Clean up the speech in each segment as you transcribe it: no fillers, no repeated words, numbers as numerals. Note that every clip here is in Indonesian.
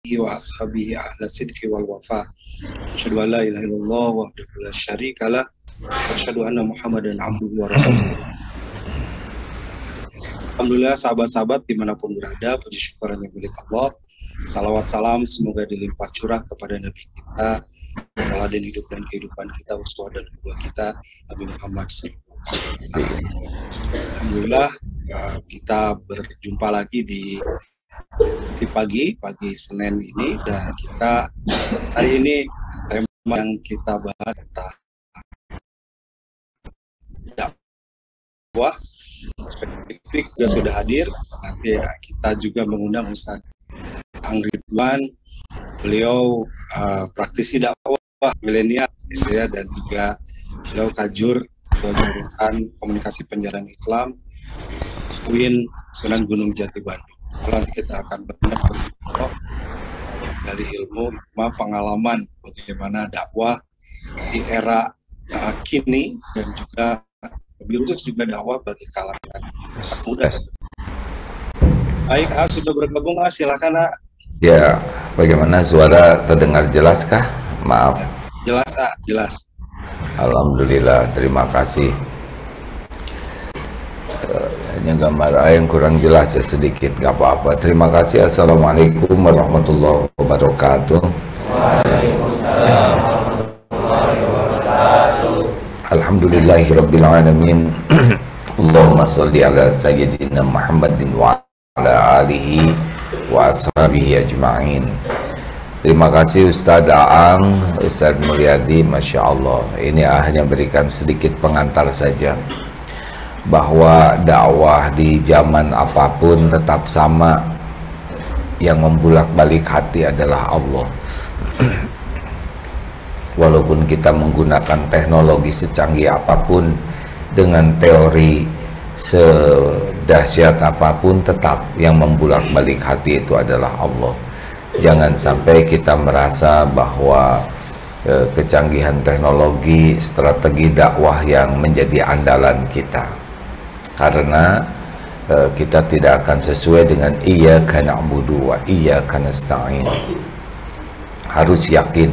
wa ashabihi ahla sidqi wal wafa. Asyhadu an la ilaha illallah wahdahu la syarikalah wa asyhadu anna Muhammadan abduhu wa rasuluh. Alhamdulillah sahabat-sahabat dimanapun berada, puji syukur hanya milik Allah. Salawat salam semoga dilimpah curah kepada Nabi kita, teladan hidup dan kehidupan kita, uswah dan qudwah kita, Nabi Muhammad SAW. Alhamdulillah kita berjumpa lagi di pagi Senin ini, dan kita hari ini tema yang kita bahas tentang dakwah. Spesifik juga sudah hadir. Nanti kita juga mengundang Ustaz Ang Ridwan. Beliau praktisi dakwah milenial gitu ya, dan juga beliau kajur Ketua Jurusan Komunikasi Penyiaran Islam UIN Sunan Gunung Jati Bandung. Nanti kita akan banyak berbicara dari ilmu, pengalaman bagaimana dakwah di era kini, dan juga lebih khusus juga dakwah bagi kalangan muda. Baik, sudah bergabung, silakan. Ya, bagaimana suara terdengar jelaskah? Maaf. Jelas, jelas. Alhamdulillah, terima kasih. Hanya gambar yang kurang jelas ya sedikit, nggak apa-apa. Terima kasih. Assalamualaikum warahmatullahi wabarakatuh. Waalaikumsalam warahmatullahi wabarakatuh. Alhamdulillahirabbil alamin. Allahumma shalli ala sayyidina Muhammadin wa ala alihi wa ashabihi ajma'in. Terima kasih Ustadz Aang, Ustadz Mulyadi, Masya Allah. Ini hanya berikan sedikit pengantar saja, bahwa dakwah di zaman apapun tetap sama. Yang membulak-balik hati adalah Allah. Walaupun kita menggunakan teknologi secanggih apapun, dengan teori sedahsyat apapun, tetap yang membulak-balik hati itu adalah Allah. Jangan sampai kita merasa bahwa kecanggihan teknologi, strategi dakwah yang menjadi andalan kita, karena kita tidak akan sesuai dengan iyyaka na'budu wa iyyaka nasta'in. Harus yakin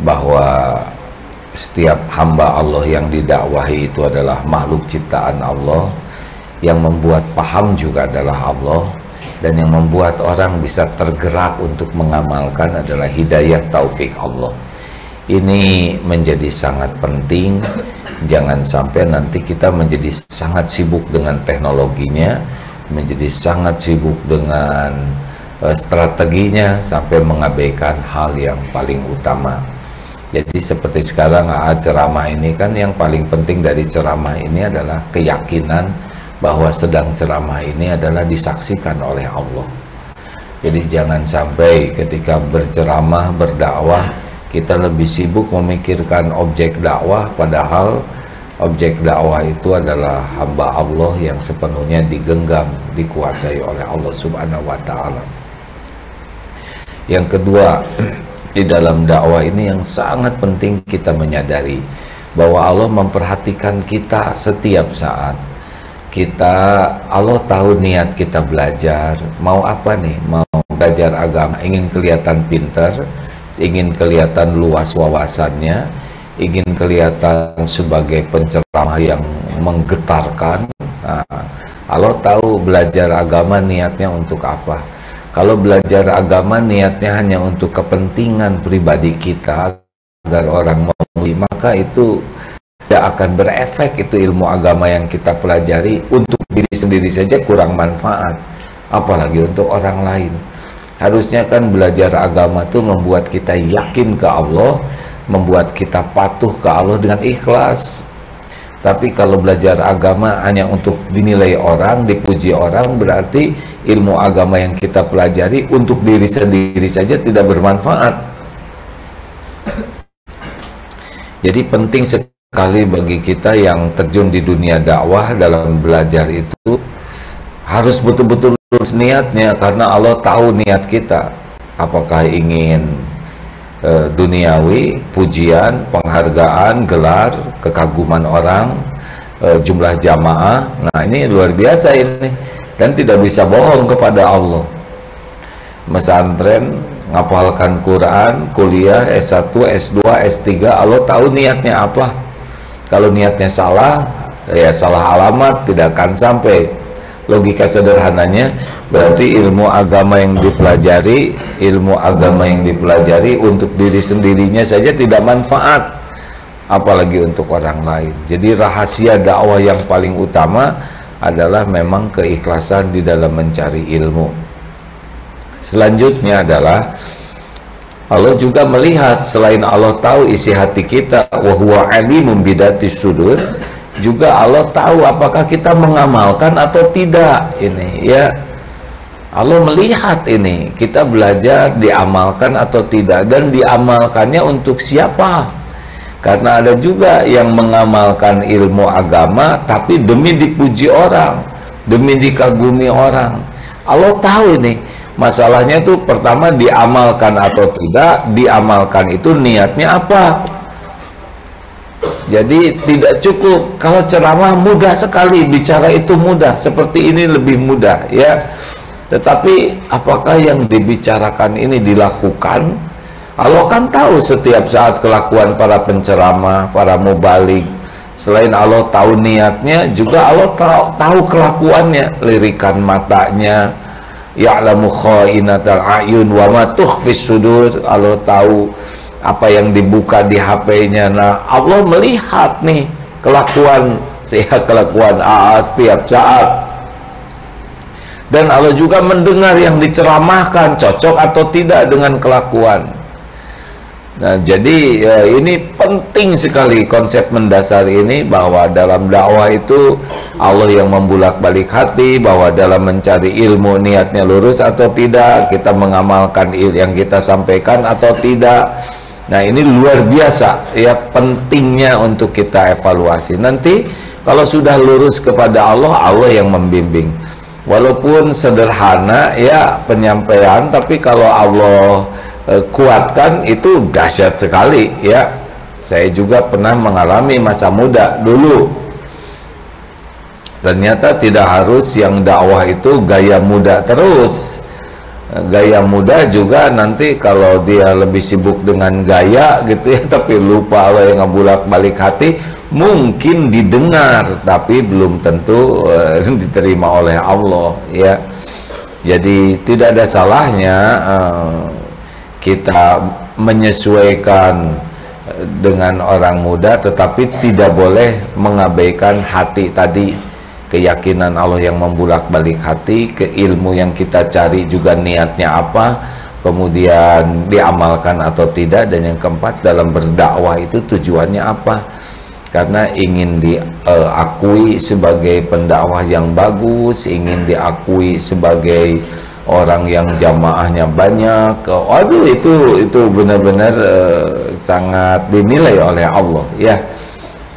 bahwa setiap hamba Allah yang didakwahi itu adalah makhluk ciptaan Allah. Yang membuat paham juga adalah Allah, dan yang membuat orang bisa tergerak untuk mengamalkan adalah hidayah taufik Allah. Ini menjadi sangat penting. Jangan sampai nanti kita menjadi sangat sibuk dengan teknologinya, menjadi sangat sibuk dengan strateginya, sampai mengabaikan hal yang paling utama. Jadi seperti sekarang ceramah ini kan, yang paling penting dari ceramah ini adalah keyakinan bahwa sedang ceramah ini adalah disaksikan oleh Allah. Jadi jangan sampai ketika berceramah, berdakwah, kita lebih sibuk memikirkan objek dakwah, padahal objek dakwah itu adalah hamba Allah yang sepenuhnya digenggam, dikuasai oleh Allah Subhanahu wa Ta'ala. Yang kedua, di dalam dakwah ini yang sangat penting kita menyadari bahwa Allah memperhatikan kita setiap saat. Allah tahu niat kita belajar, mau apa nih? Mau belajar agama, ingin kelihatan pintar, ingin kelihatan luas wawasannya, ingin kelihatan sebagai penceramah yang menggetarkan. Nah, Allah tahu belajar agama niatnya untuk apa. Kalau belajar agama niatnya hanya untuk kepentingan pribadi kita, agar orang memuji, maka itu tidak akan berefek. Itu ilmu agama yang kita pelajari untuk diri sendiri saja kurang manfaat, apalagi untuk orang lain. Harusnya kan belajar agama itu membuat kita yakin ke Allah, membuat kita patuh ke Allah dengan ikhlas. Tapi kalau belajar agama hanya untuk dinilai orang, dipuji orang, berarti ilmu agama yang kita pelajari untuk diri sendiri saja tidak bermanfaat. Jadi penting sekali bagi kita yang terjun di dunia dakwah, dalam belajar itu harus betul-betul lurus niatnya, karena Allah tahu niat kita. Apakah ingin duniawi, pujian, penghargaan, gelar, kekaguman orang, jumlah jamaah. Nah, ini luar biasa ini, dan tidak bisa bohong kepada Allah. Pesantren ngapalkan Quran, kuliah S1, S2, S3, Allah tahu niatnya apa. Kalau niatnya salah, ya salah alamat, tidak akan sampai. Logika sederhananya, berarti ilmu agama yang dipelajari untuk diri sendirinya saja tidak manfaat, apalagi untuk orang lain. Jadi rahasia dakwah yang paling utama adalah memang keikhlasan di dalam mencari ilmu. Selanjutnya adalah Allah juga melihat, selain Allah tahu isi hati kita, wa huwa alimun bidatis sudur, juga Allah tahu apakah kita mengamalkan atau tidak. Ini ya, Allah melihat ini, kita belajar diamalkan atau tidak, dan diamalkannya untuk siapa. Karena ada juga yang mengamalkan ilmu agama tapi demi dipuji orang, demi dikagumi orang. Allah tahu ini. Masalahnya itu pertama diamalkan atau tidak, diamalkan itu niatnya apa. Jadi tidak cukup kalau ceramah mudah sekali, bicara itu mudah, seperti ini lebih mudah ya. Tetapi apakah yang dibicarakan ini dilakukan? Allah kan tahu setiap saat kelakuan para penceramah, para mubaligh. Selain Allah tahu niatnya, juga Allah tahu kelakuannya, lirikan matanya, ya'lamu kha'inatal a'yun wa ma tukhfis sudur. Allah tahu apa yang dibuka di HP-nya. Nah, Allah melihat nih kelakuan setiap saat. Dan Allah juga mendengar yang diceramahkan cocok atau tidak dengan kelakuan. Nah, jadi ini penting sekali konsep mendasar ini, bahwa dalam dakwah itu Allah yang membulak-balik hati, bahwa dalam mencari ilmu niatnya lurus atau tidak, kita mengamalkan yang kita sampaikan atau tidak. Nah, ini luar biasa ya, pentingnya untuk kita evaluasi. Nanti kalau sudah lurus kepada Allah, Allah yang membimbing. Walaupun sederhana ya penyampaian, tapi kalau Allah kuatkan itu dahsyat sekali ya. Saya juga pernah mengalami masa muda dulu. Ternyata tidak harus yang dakwah itu gaya muda terus. Gaya muda juga nanti kalau dia lebih sibuk dengan gaya gitu ya, tapi lupa Allah yang ngebulak-balik hati, mungkin didengar tapi belum tentu diterima oleh Allah ya. Jadi tidak ada salahnya kita menyesuaikan dengan orang muda, tetapi tidak boleh mengabaikan hati tadi, keyakinan Allah yang membulak-balik hati, ke ilmu yang kita cari juga niatnya apa, kemudian diamalkan atau tidak, dan yang keempat dalam berdakwah itu tujuannya apa. Karena ingin diakui sebagai pendakwah yang bagus, ingin diakui sebagai orang yang jamaahnya banyak. Aduh, itu benar-benar sangat dinilai oleh Allah ya.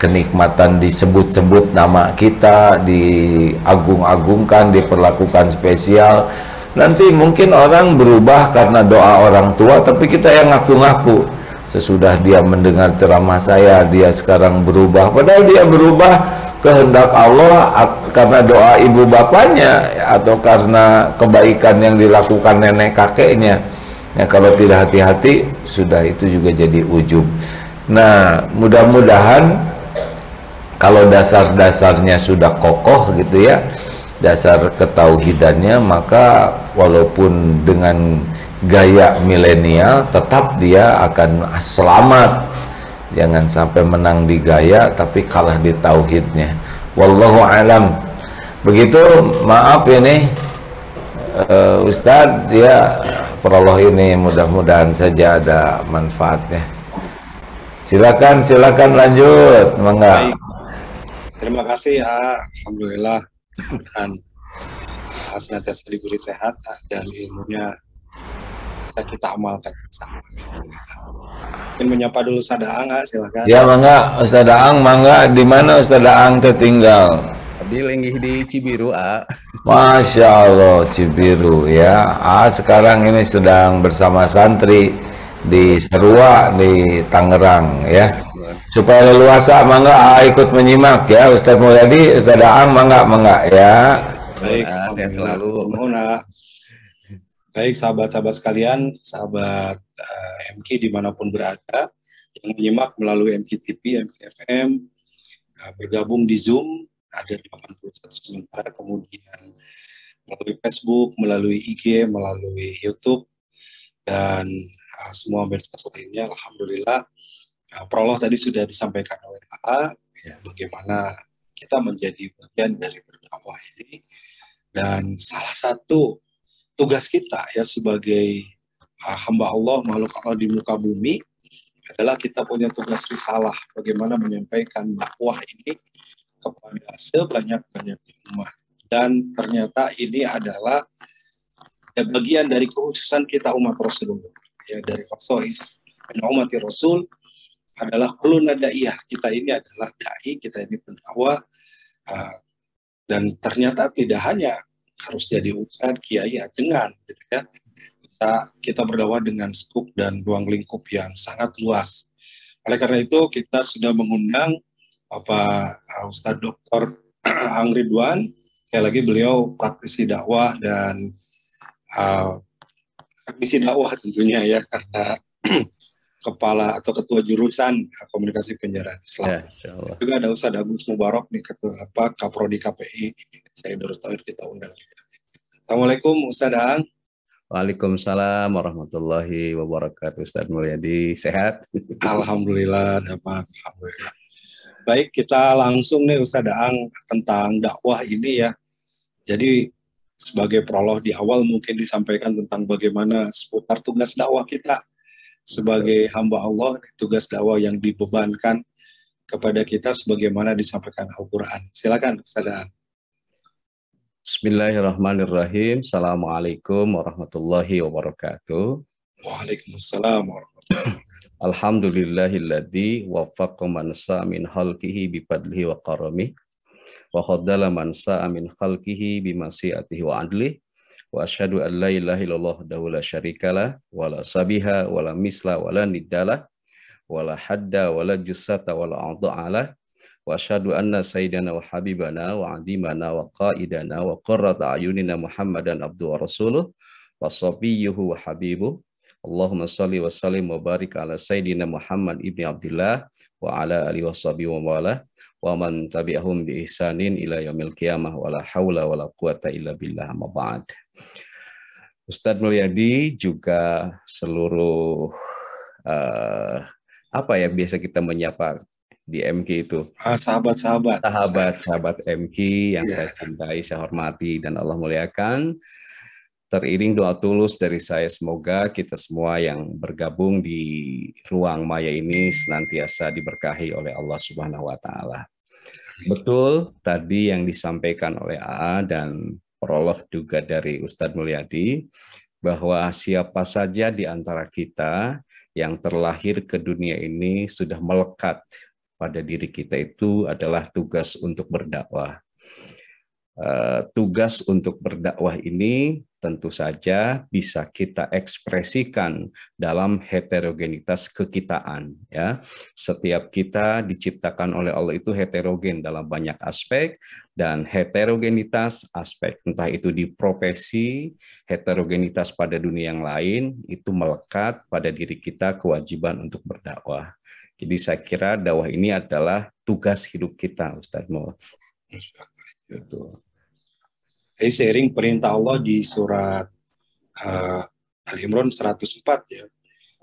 Kenikmatan disebut-sebut nama kita, diagung-agungkan, diperlakukan spesial. Nanti mungkin orang berubah karena doa orang tua, tapi kita yang ngaku-ngaku. Sesudah dia mendengar ceramah saya, dia sekarang berubah, padahal dia berubah kehendak Allah karena doa ibu bapaknya atau karena kebaikan yang dilakukan nenek kakeknya. Ya, kalau tidak hati-hati, sudah itu juga jadi ujub. Nah, mudah-mudahan kalau dasar-dasarnya sudah kokoh gitu ya, dasar ketauhidannya, maka walaupun dengan gaya milenial tetap dia akan selamat. Jangan sampai menang di gaya tapi kalah di tauhidnya. Wallahu alam. Begitu, maaf ini Ustadz ya, prolog ini mudah-mudahan saja ada manfaatnya. Silakan lanjut, mangga. Baik. Terima kasih ya, alhamdulillah, dan senantiasa diberi sehat dan ilmunya bisa kita amalkan bersama. Mungkin menyapa dulu Ustaz Daang, silakan. Ya, mangga Ustaz Daang, mangga. Di mana Ustaz Daang tertinggal? Di Lenggih di Cibiru, Masya Allah, Cibiru ya. Sekarang ini sedang bersama santri di Serua di Tangerang ya. Supaya leluasa, mangga ikut menyimak ya. Ustaz Mulyadi, Ustaz Daang, mangga ya. Baik, sehat selalu. Baik sahabat-sahabat sekalian, sahabat MK dimanapun berada, yang menyimak melalui MK TV, MK FM, bergabung di Zoom, ada 81 sementara, kemudian melalui Facebook, melalui IG, melalui YouTube, dan semua medsos lainnya. Alhamdulillah, prolog tadi sudah disampaikan oleh AA, ya, bagaimana kita menjadi bagian dari berdakwah ini, dan salah satu tugas kita ya sebagai hamba Allah, makhluk Allah di muka bumi adalah kita punya tugas risalah, bagaimana menyampaikan dakwah ini kepada sebanyak-banyaknya umat. Dan ternyata ini adalah bagian dari kekhususan kita umat Rasulullah. Ya, dari khosois umat Rasul adalah kulun daiyah. Kita ini adalah dai, kita ini pendakwah, dan ternyata tidak hanya harus jadi ustadz, kiai, dengan gitu ya. Kita berdakwah dengan skup dan ruang lingkup yang sangat luas. Oleh karena itu kita sudah mengundang Bapak Ustadz Dr. Ang Ridwan. Sekali lagi beliau praktisi dakwah dan praktisi dakwah tentunya ya, karena kepala atau ketua jurusan komunikasi penyiaran Islam. Ya, juga ada Ustadz Agus Mubarak nih, ketua Kaprodi KPI. Saya Darus Tauhid kita undang. Assalamualaikum Ustadz Ang. Waalaikumsalam warahmatullahi wabarakatuh. Ustadz Mulyadi, sehat? Alhamdulillah, dapat. Alhamdulillah. Baik, kita langsung nih Ustadz Ang tentang dakwah ini ya. Jadi sebagai prolog di awal mungkin disampaikan tentang bagaimana seputar tugas dakwah kita sebagai hamba Allah, tugas dakwah yang dibebankan kepada kita sebagaimana disampaikan Al-Quran. Silakan Ustadz. Bismillahirrahmanirrahim. Assalamualaikum warahmatullahi wabarakatuh. Waalaikumsalam warahmatullahi wabarakatuh. Alhamdulillahilladzi waffaqa man sa'a min khalqihi bifadlihi wa karamih wa khaddala man sa'a min khalqihi bimasyiatihi wa adlihi. Wa asyhadu an la ilaha illallah wahdahu la syarikalah wa la sabiha wa la misla wa la niddalah wa la hadda wa la jussata wa la a'dha'alah wa asyhadu anna sayyidana wa habibana wa adimana wa qaidana wa qurrata ayunina Muhammadan abduhu wa rasuluh wa sabiyyuhu wa habibuh. Allahumma salli wa sallim wa barik ala sayyidina Muhammad ibni Abdillah wa ala alihi wa sahbihi wa wala wa man tabi'ahum bi ihsanin ila yaumil qiyamah wa la haula wa la quwata illa billah, amma ba'd. Ustadz Mulyadi juga seluruh apa ya biasa kita menyapa di MK itu, sahabat MK yang saya cintai, saya hormati dan Allah muliakan. Teriring doa tulus dari saya, semoga kita semua yang bergabung di ruang maya ini senantiasa diberkahi oleh Allah Subhanahu wa taala. Betul tadi yang disampaikan oleh AA dan prolog juga dari Ustadz Mulyadi, bahwa siapa saja di antara kita yang terlahir ke dunia ini sudah melekat pada diri kita itu adalah tugas untuk berdakwah. Tugas untuk berdakwah ini tentu saja bisa kita ekspresikan dalam heterogenitas kekitaan. Ya, setiap kita diciptakan oleh Allah itu heterogen dalam banyak aspek, dan heterogenitas aspek, entah itu di profesi, heterogenitas pada dunia yang lain, itu melekat pada diri kita kewajiban untuk berdakwah. Jadi saya kira dakwah ini adalah tugas hidup kita, Ustadz Mo. Betul. Ini sharing perintah Allah di surat Ali Imran 104 ya.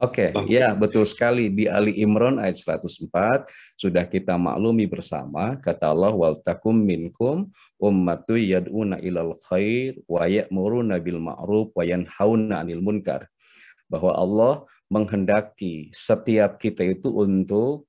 Oke, ya betul sekali. Di Ali Imran ayat 104 sudah kita maklumi bersama, kata Allah, wal takum minkum ummatu yad'una ilal khair wa ya'muruna bil ma'ruf wa yanhauna 'anil munkar. Bahwa Allah menghendaki setiap kita itu untuk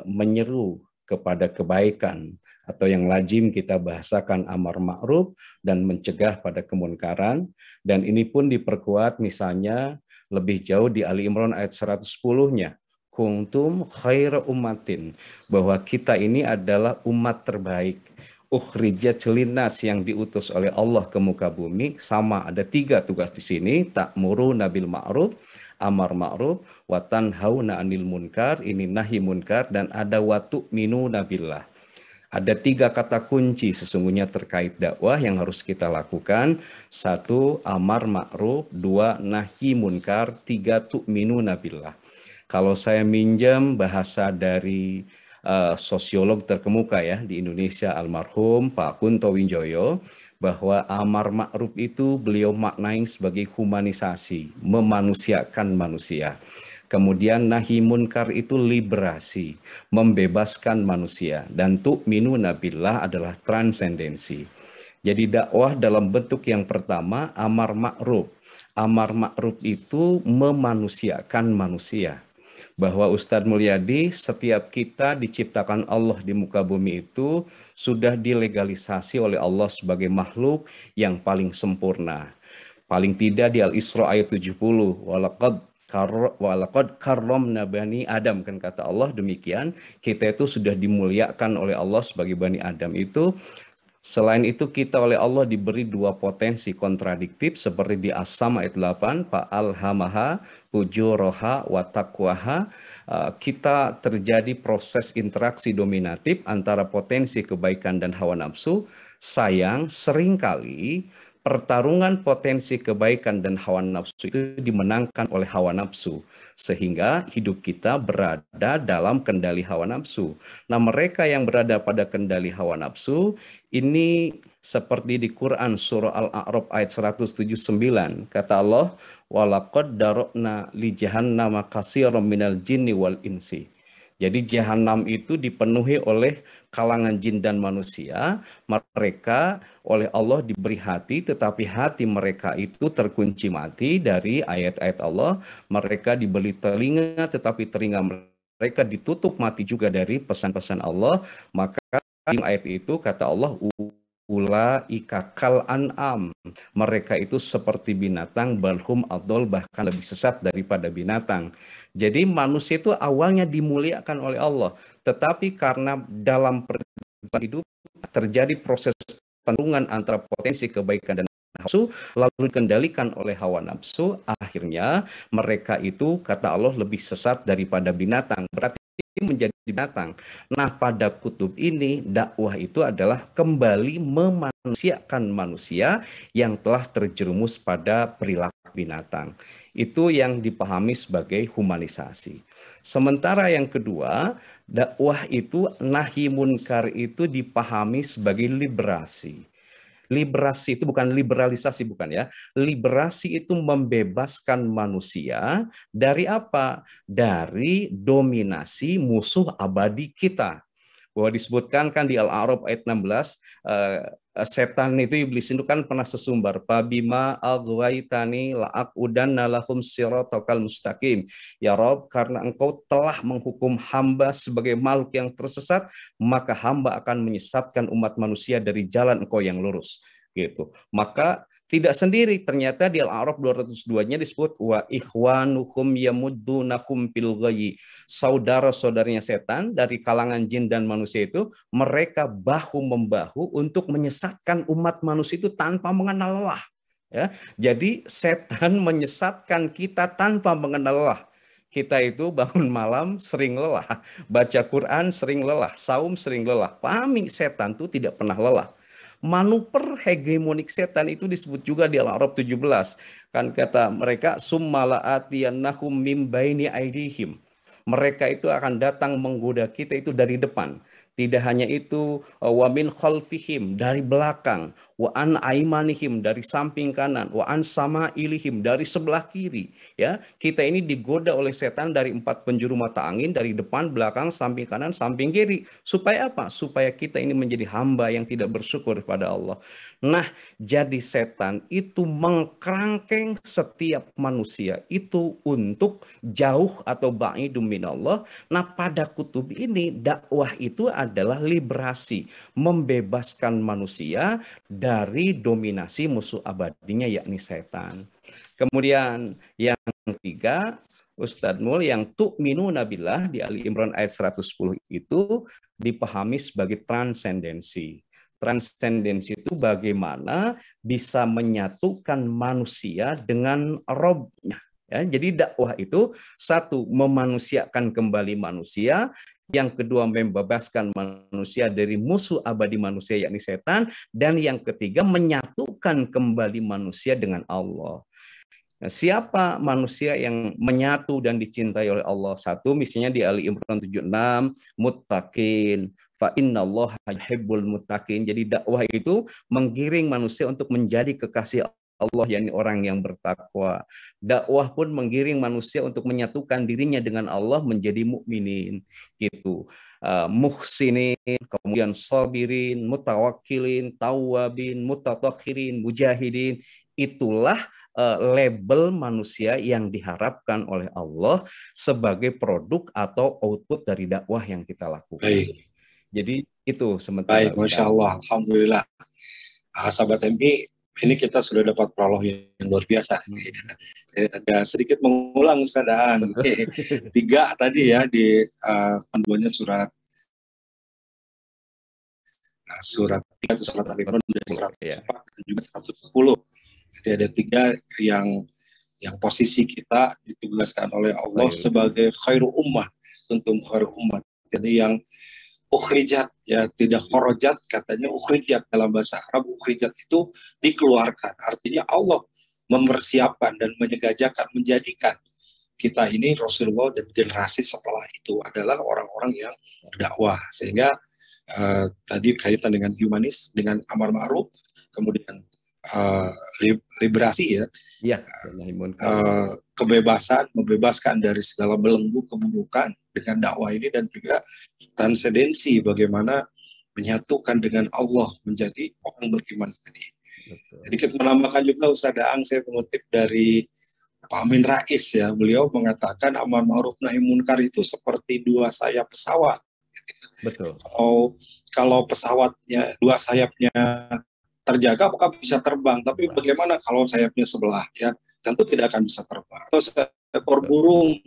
menyeru kepada kebaikan, atau yang lazim kita bahasakan amar ma'ruf, dan mencegah pada kemunkaran. Dan ini pun diperkuat misalnya lebih jauh di Ali Imran ayat 110-nya. Kuntum khaira ummatin, bahwa kita ini adalah umat terbaik. Ukhrijat linnas, yang diutus oleh Allah ke muka bumi. Sama, ada 3 tugas di sini. Ta'muruna bil ma'ruf, amar ma'ruf, wa tanhauna 'anil munkar, ini nahi munkar, dan ada wa tu'minuna billah. Ada 3 kata kunci sesungguhnya terkait dakwah yang harus kita lakukan. 1, amar ma'ruf. 2, nahi munkar. 3, tu'minuna billah. Kalau saya minjam bahasa dari sosiolog terkemuka ya di Indonesia, almarhum Pak Kunto Winjoyo, bahwa amar ma'ruf itu beliau maknai sebagai humanisasi, memanusiakan manusia. Kemudian nahi munkar itu liberasi, membebaskan manusia. Dan tu'minuna billah adalah transendensi. Jadi dakwah dalam bentuk yang pertama, amar ma'ruf. Amar ma'ruf itu memanusiakan manusia. Bahwa Ustadz Mulyadi, setiap kita diciptakan Allah di muka bumi itu sudah dilegalisasi oleh Allah sebagai makhluk yang paling sempurna. Paling tidak di Al-Isra ayat 70, walaqad karramna bani Adam, kan kata Allah demikian, kita itu sudah dimuliakan oleh Allah sebagai bani Adam itu. Selain itu kita oleh Allah diberi 2 potensi kontradiktif seperti di As-Sam ayat 8, fa'alhamaha fujuraha wa taqwaha. Kita terjadi proses interaksi dominatif antara potensi kebaikan dan hawa nafsu. Sayang, seringkali pertarungan potensi kebaikan dan hawa nafsu itu dimenangkan oleh hawa nafsu, sehingga hidup kita berada dalam kendali hawa nafsu. Nah, mereka yang berada pada kendali hawa nafsu ini seperti di Quran surah Al-A'raf ayat 179, kata Allah, walaqad darokna li jahannama katsiran minal jinni wal insi. Jadi jahanam itu dipenuhi oleh kalangan jin dan manusia. Mereka oleh Allah diberi hati, tetapi hati mereka itu terkunci mati dari ayat-ayat Allah. Mereka diberi telinga, tetapi telinga mereka ditutup mati juga dari pesan-pesan Allah. Maka di ayat itu kata Allah, ulaika kal an'am. Mereka itu seperti binatang, balhum adol, bahkan lebih sesat daripada binatang. Jadi manusia itu awalnya dimuliakan oleh Allah, tetapi karena dalam perjalanan hidup terjadi proses pertarungan antara potensi kebaikan dan nafsu, lalu dikendalikan oleh hawa nafsu, akhirnya mereka itu kata Allah lebih sesat daripada binatang. Berarti menjadi binatang. Nah, pada kutub ini dakwah itu adalah kembali memanusiakan manusia yang telah terjerumus pada perilaku binatang. Itu yang dipahami sebagai humanisasi. Sementara yang kedua, dakwah itu nahi munkar itu dipahami sebagai liberasi. Liberasi itu bukan liberalisasi, bukan ya. Liberasi itu membebaskan manusia dari apa? Dari dominasi musuh abadi kita. Bahwa disebutkan kan di Al-A'raf ayat 16, setan itu, iblis itu kan pernah sesumbar, fabima aghwaytani la'aqudanna lahum siratal mustaqim. Ya Rob, karena engkau telah menghukum hamba sebagai makhluk yang tersesat, maka hamba akan menyesatkan umat manusia dari jalan engkau yang lurus. Gitu. Maka tidak sendiri, ternyata di Al-A'raf 202-nya disebut wa ikhwanuhum yamuddunakum fil ghayyi. Saudara-saudaranya setan dari kalangan jin dan manusia itu, mereka bahu-membahu untuk menyesatkan umat manusia itu tanpa mengenal lelah. Ya. Jadi setan menyesatkan kita tanpa mengenal lelah. Kita itu bangun malam sering lelah, baca Quran sering lelah, saum sering lelah. Pahami, setan itu tidak pernah lelah. Manuver hegemonik setan itu disebut juga di Al-A'raf 17. Kan kata mereka, summalaatiyannahum mim baini aidihim. Mereka itu akan datang menggoda kita itu dari depan. Tidak hanya itu, wa min khalfihim, dari belakang, wa an aimanihim, dari samping kanan, wa an samailihim, dari sebelah kiri. Ya, kita ini digoda oleh setan dari 4 penjuru mata angin, dari depan, belakang, samping kanan, samping kiri. Supaya apa? Supaya kita ini menjadi hamba yang tidak bersyukur kepada Allah. Nah, jadi setan itu mengkerangkeng setiap manusia itu untuk jauh atau ba'idum minallah. Nah, pada kutub ini dakwah itu adalah liberasi, membebaskan manusia dari dominasi musuh abadinya yakni setan. Kemudian yang ketiga, Ustadz Mul, yang tu'minuna billah di Ali Imran ayat 110 itu dipahami sebagai transendensi. Transendensi itu bagaimana bisa menyatukan manusia dengan Robnya. Ya, jadi dakwah itu satu, memanusiakan kembali manusia, yang kedua membebaskan manusia dari musuh abadi manusia yakni setan, dan yang ketiga menyatukan kembali manusia dengan Allah. Nah, siapa manusia yang menyatu dan dicintai oleh Allah? Satu, misalnya di Ali Imran 76, muttaqin. Fa innallaha yuhibbul muttaqin. Jadi dakwah itu menggiring manusia untuk menjadi kekasih Allah, yakni orang yang bertakwa. Dakwah pun menggiring manusia untuk menyatukan dirinya dengan Allah menjadi mukminin, gitu. Muhsinin, kemudian sabirin, mutawakkilin, tawabin, mutatokhirin, mujahidin. Itulah label manusia yang diharapkan oleh Allah sebagai produk atau output dari dakwah yang kita lakukan. Baik. Jadi itu sementara. Baik, Masya Allah, Alhamdulillah. Sahabat MI, ini kita sudah dapat prolog yang luar biasa. Ada sedikit mengulang Ustaz Daan. 3 tadi ya di panduannya surat 3 atau surat Al-Imran dan 104 dan juga 110. Jadi ada 3 yang posisi kita ditugaskan oleh Allah sebagai khairu ummah, untuk khairu ummah. Jadi yang ukhrijat, ya, tidak khorojat, katanya ukhrijat dalam bahasa Arab. Ukhrijat itu dikeluarkan, artinya Allah mempersiapkan dan menyegajakan, menjadikan kita ini Rasulullah dan generasi setelah itu adalah orang-orang yang berdakwah. Sehingga tadi kaitan dengan humanis, dengan amar ma'ruf, kemudian liberasi, ya, kebebasan, membebaskan dari segala belenggu keburukan dengan dakwah ini, dan juga transendensi, bagaimana menyatukan dengan Allah menjadi orang beriman tadi. Jadi kita menambahkan juga Ustaz Daang, saya mengutip dari Pak Amin Rais, ya, beliau mengatakan amar ma'ruf nahi munkar itu seperti 2 sayap pesawat. Betul. Kalau pesawatnya 2 sayapnya terjaga maka bisa terbang, tapi bagaimana kalau sayapnya sebelah, ya, tentu tidak akan bisa terbang. Atau seekor burung,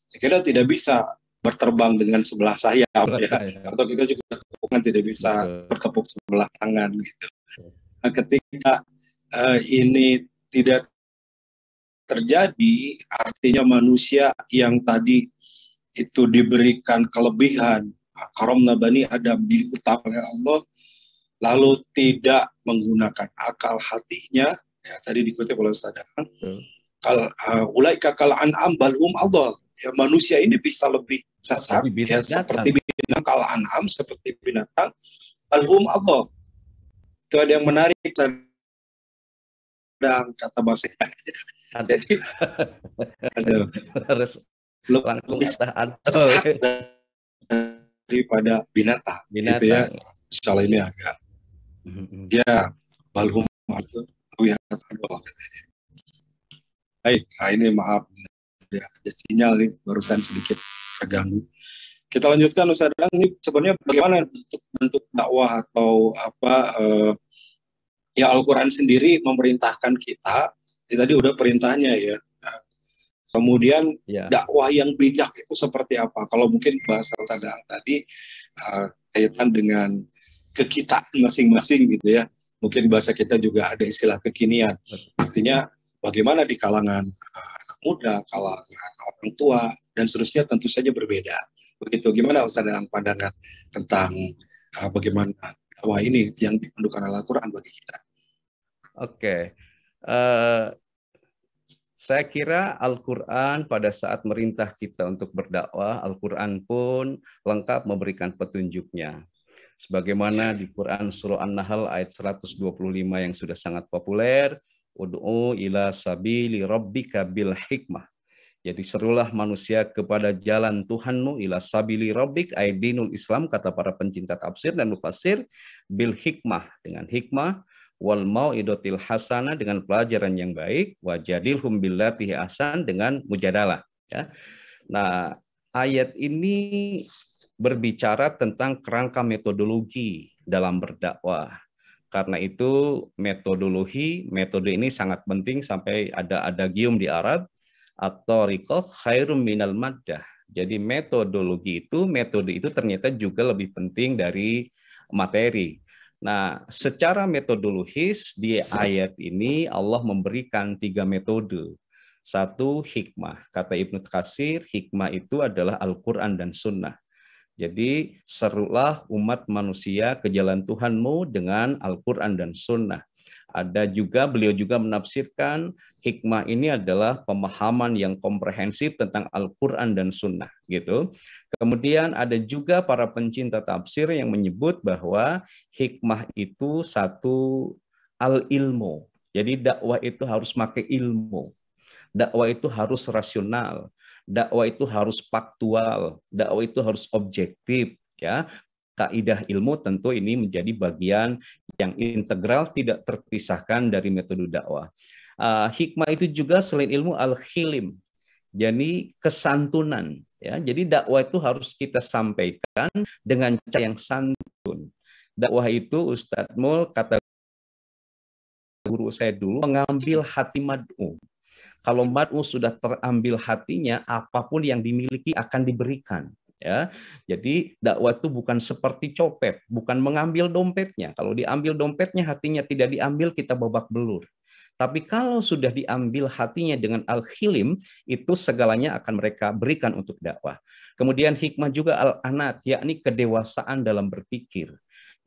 saya kira tidak bisa berterbang dengan sebelah sayap, ya. Atau kita juga bukan tidak bisa bertepuk sebelah tangan, gitu. Nah, ketika ini tidak terjadi, artinya manusia yang tadi itu diberikan kelebihan, karamna bani Adam, diutamakan oleh Allah, lalu tidak menggunakan akal hatinya, ya, tadi dikutip oleh Ustaz Daan, ulaika kal an'am bal hum adall, ya, manusia ini bisa lebih sesat, ya, seperti binatang, kal an'am, seperti binatang, bal hum adall. Itu ada yang menarik dan kata bahasa. Jadi harus lebih sesat daripada binatang, gitu ya. Kalau ini agak ya balhum itu katanya. Baik, nah ini maaf ada sinyal nih, barusan sedikit terganggu. Kita lanjutkan Ustaz Dang, ini sebenarnya bagaimana bentuk dakwah atau apa, ya, Al-Quran sendiri memerintahkan kita, tadi udah perintahnya, ya. Kemudian dakwah yang bijak itu seperti apa? Kalau mungkin bahasa Ustaz Dang tadi kaitan dengan kekitaan masing-masing, gitu ya. Mungkin bahasa kita juga ada istilah kekinian. Artinya bagaimana di kalangan anak muda, kalangan orang tua, dan seterusnya tentu saja berbeda. Begitu, gimana Ustaz dalam pandangan tentang bagaimana dakwah ini yang dipandukan oleh Al-Quran bagi kita? Oke. Saya kira Al-Quran pada saat merintah kita untuk berdakwah, Al-Quran pun lengkap memberikan petunjuknya. Sebagaimana di Quran surah An-Nahl ayat 125 yang sudah sangat populer, ud'u ila sabili rabbika bil hikmah. Jadi serulah manusia kepada jalan Tuhanmu, ila sabili rabbik, ayat dinul Islam, kata para pencinta tafsir dan mufassir, bil hikmah, dengan hikmah, wal mau'idotil hasanah, dengan pelajaran yang baik, wajadilhum billati ahsan, dengan mujadalah. Ya. Nah, ayat ini berbicara tentang kerangka metodologi dalam berdakwah. Karena itu metode ini sangat penting, sampai ada adagium di Arab, at-thariqah khairum minal maddah. Jadi metode itu ternyata juga lebih penting dari materi. Nah, secara metodologis di ayat ini Allah memberikan 3 metode. Satu, hikmah. Kata Ibnu Katsir, hikmah itu adalah Al-Quran dan Sunnah. Jadi serulah umat manusia ke jalan Tuhanmu dengan Al-Quran dan Sunnah. Ada juga, beliau juga menafsirkan hikmah ini adalah pemahaman yang komprehensif tentang Al-Quran dan Sunnah, gitu. Kemudian ada juga para pencinta tafsir yang menyebut bahwa hikmah itu satu al-ilmu. Jadi dakwah itu harus pakai ilmu. Dakwah itu harus rasional. Dakwah itu harus faktual. Dakwah itu harus objektif, ya. Kaidah ilmu tentu ini menjadi bagian yang integral, tidak terpisahkan dari metode dakwah. Hikmah itu juga selain ilmu al-khilim, jadi kesantunan, ya. Jadi dakwah itu harus kita sampaikan dengan cara yang santun. Dakwah itu, Ustadz Mul, kata guru saya dulu, mengambil hati mad'u. Kalau mad'u sudah terambil hatinya, apapun yang dimiliki akan diberikan. Ya, jadi dakwah itu bukan seperti copet, bukan mengambil dompetnya. Kalau diambil dompetnya, hatinya tidak diambil, kita babak belur. Tapi kalau sudah diambil hatinya dengan al-khilim, itu segalanya akan mereka berikan untuk dakwah. Kemudian hikmah juga al-anat, yakni kedewasaan dalam berpikir.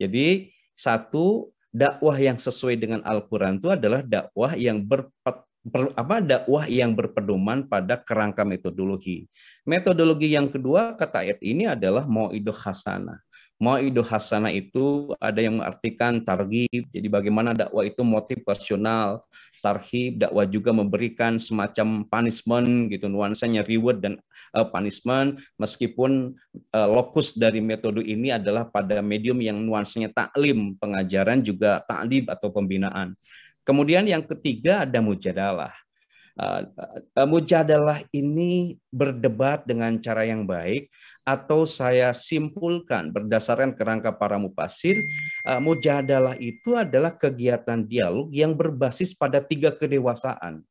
Jadi satu, dakwah yang sesuai dengan Al-Quran itu adalah dakwah yang dakwah yang berpedoman pada kerangka metodologi. Metodologi yang kedua, kata ayat ini adalah mau'idoh hasanah. Mau'idoh hasanah itu ada yang mengartikan targhib, jadi bagaimana dakwah itu motivasional, tarhib, dakwah juga memberikan semacam punishment gitu, nuansanya reward dan punishment, meskipun lokus dari metode ini adalah pada medium yang nuansanya taklim, pengajaran juga ta'lib atau pembinaan. Kemudian yang ketiga ada mujadalah. Mujadalah ini berdebat dengan cara yang baik, atau saya simpulkan berdasarkan kerangka para mufasir, mujadalah itu adalah kegiatan dialog yang berbasis pada 3 kedewasaan.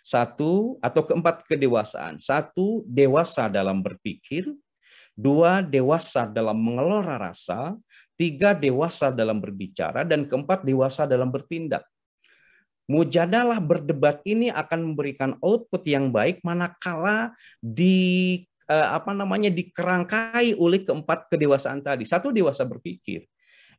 Keempat kedewasaan. 1, dewasa dalam berpikir. 2, dewasa dalam mengelola rasa. 3, dewasa dalam berbicara. Dan keempat, dewasa dalam bertindak. Mujadalah berdebat ini akan memberikan output yang baik manakala dikerangkai oleh keempat kedewasaan tadi. 1, dewasa berpikir.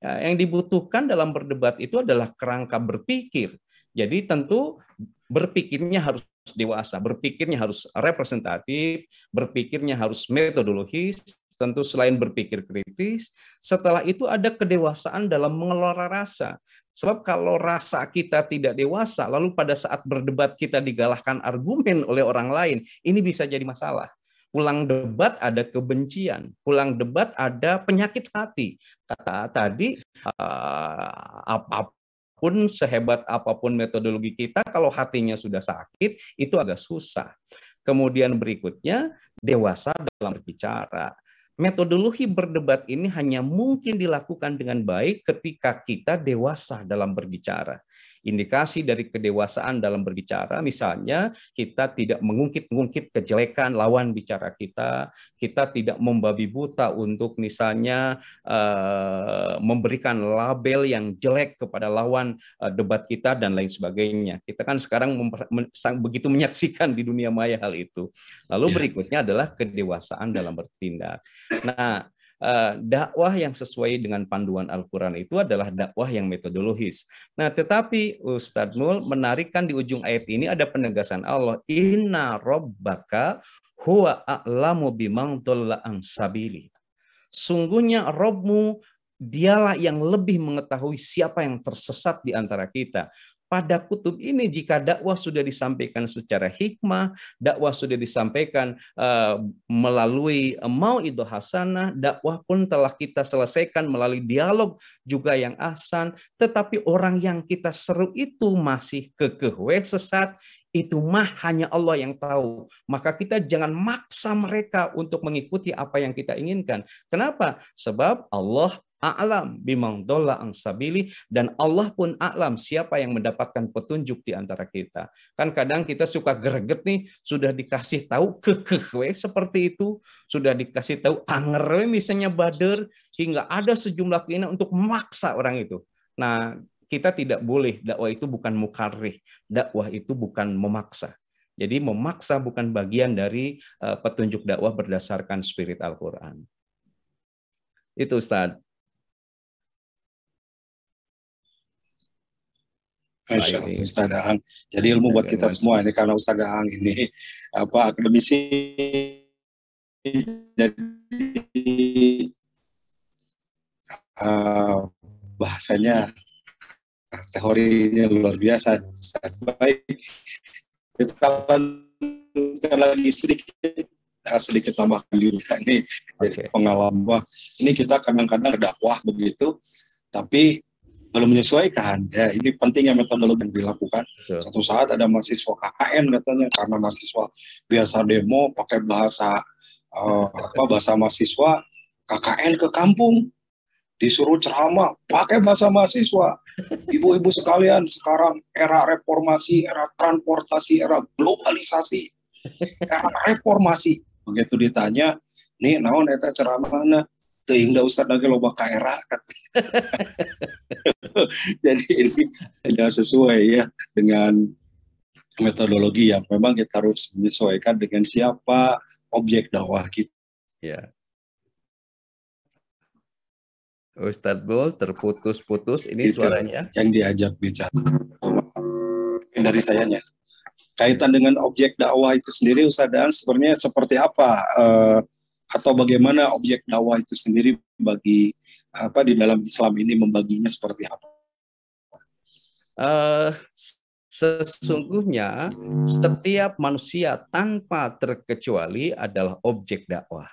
Yang dibutuhkan dalam berdebat itu adalah kerangka berpikir. Jadi tentu berpikirnya harus dewasa, berpikirnya harus representatif, berpikirnya harus metodologis, tentu selain berpikir kritis, setelah itu ada kedewasaan dalam mengelola rasa. Sebab kalau rasa kita tidak dewasa, lalu pada saat berdebat kita digalakkan argumen oleh orang lain, ini bisa jadi masalah. Pulang debat ada kebencian, pulang debat ada penyakit hati. Kata tadi, apapun, sehebat apapun metodologi kita, kalau hatinya sudah sakit, itu agak susah. Kemudian berikutnya, dewasa dalam berbicara. Metodologi berdebat ini hanya mungkin dilakukan dengan baik ketika kita dewasa dalam berbicara. Indikasi dari kedewasaan dalam berbicara, misalnya kita tidak mengungkit-ungkit kejelekan lawan bicara kita tidak membabi buta untuk misalnya memberikan label yang jelek kepada lawan debat kita dan lain sebagainya. Kita kan sekarang begitu menyaksikan di dunia maya hal itu. Lalu berikutnya adalah kedewasaan dalam bertindak. Nah, dakwah yang sesuai dengan panduan Al-Quran itu adalah dakwah yang metodologis. Nah, tetapi Ustadz Mul menarikkan di ujung ayat ini ada penegasan Allah, Inna Rabbaka huwa a'lamu biman dhalla an sabili. Sungguhnya Rabbmu, dialah yang lebih mengetahui siapa yang tersesat di antara kita. Pada kutub ini, jika dakwah sudah disampaikan secara hikmah, dakwah sudah disampaikan melalui mau'idoh hasanah, dakwah pun telah kita selesaikan melalui dialog juga yang ahsan, tetapi orang yang kita seru itu masih kekeh sesat, itu mah hanya Allah yang tahu. Maka kita jangan maksa mereka untuk mengikuti apa yang kita inginkan. Kenapa? Sebab Allah a'lam biman dhalla an sabili, dan Allah pun a'lam siapa yang mendapatkan petunjuk di antara kita. Kan kadang kita suka greget nih, sudah dikasih tahu kekeh seperti itu, sudah dikasih tahu anger misalnya bader, hingga ada sejumlah keinginan untuk memaksa orang itu. Nah, kita tidak boleh, dakwah itu bukan mukarrih, dakwah itu bukan memaksa. Jadi memaksa bukan bagian dari petunjuk dakwah berdasarkan spirit Al-Quran. Itu Ustaz. Masya Allah, Ustaz Ahang. Jadi ilmu buat kita semua ini karena Ustaz Ahang ini akademisi, jadi bahasanya teorinya luar biasa. Ustaz. Baik, kita lanjutkan lagi sedikit tambahkan juga ini dari pengalaman. Ini kita kadang-kadang dakwah begitu, tapi belum menyesuaikan. Ya, ini pentingnya metodologi yang dilakukan. Satu saat ada mahasiswa KKN katanya, karena mahasiswa biasa demo pakai bahasa bahasa mahasiswa, KKN ke kampung disuruh ceramah pakai bahasa mahasiswa. Ibu-ibu sekalian, sekarang era reformasi, era transportasi, era globalisasi, era reformasi. Begitu ditanya, nih naon eta ceramahna? Teuing da Ustaz lagi loba ka era. Jadi ini tidak sesuai ya dengan metodologi yang memang kita harus menyesuaikan dengan siapa objek dakwah kita. Ya. Ustadz Bol terputus-putus ini itu suaranya. Yang diajak bicara dari sayanya. Kaitan dengan objek dakwah itu sendiri, Ustadz, sebenarnya seperti apa atau bagaimana objek dakwah itu sendiri bagi di dalam Islam ini membaginya seperti apa? Sesungguhnya setiap manusia tanpa terkecuali adalah objek dakwah.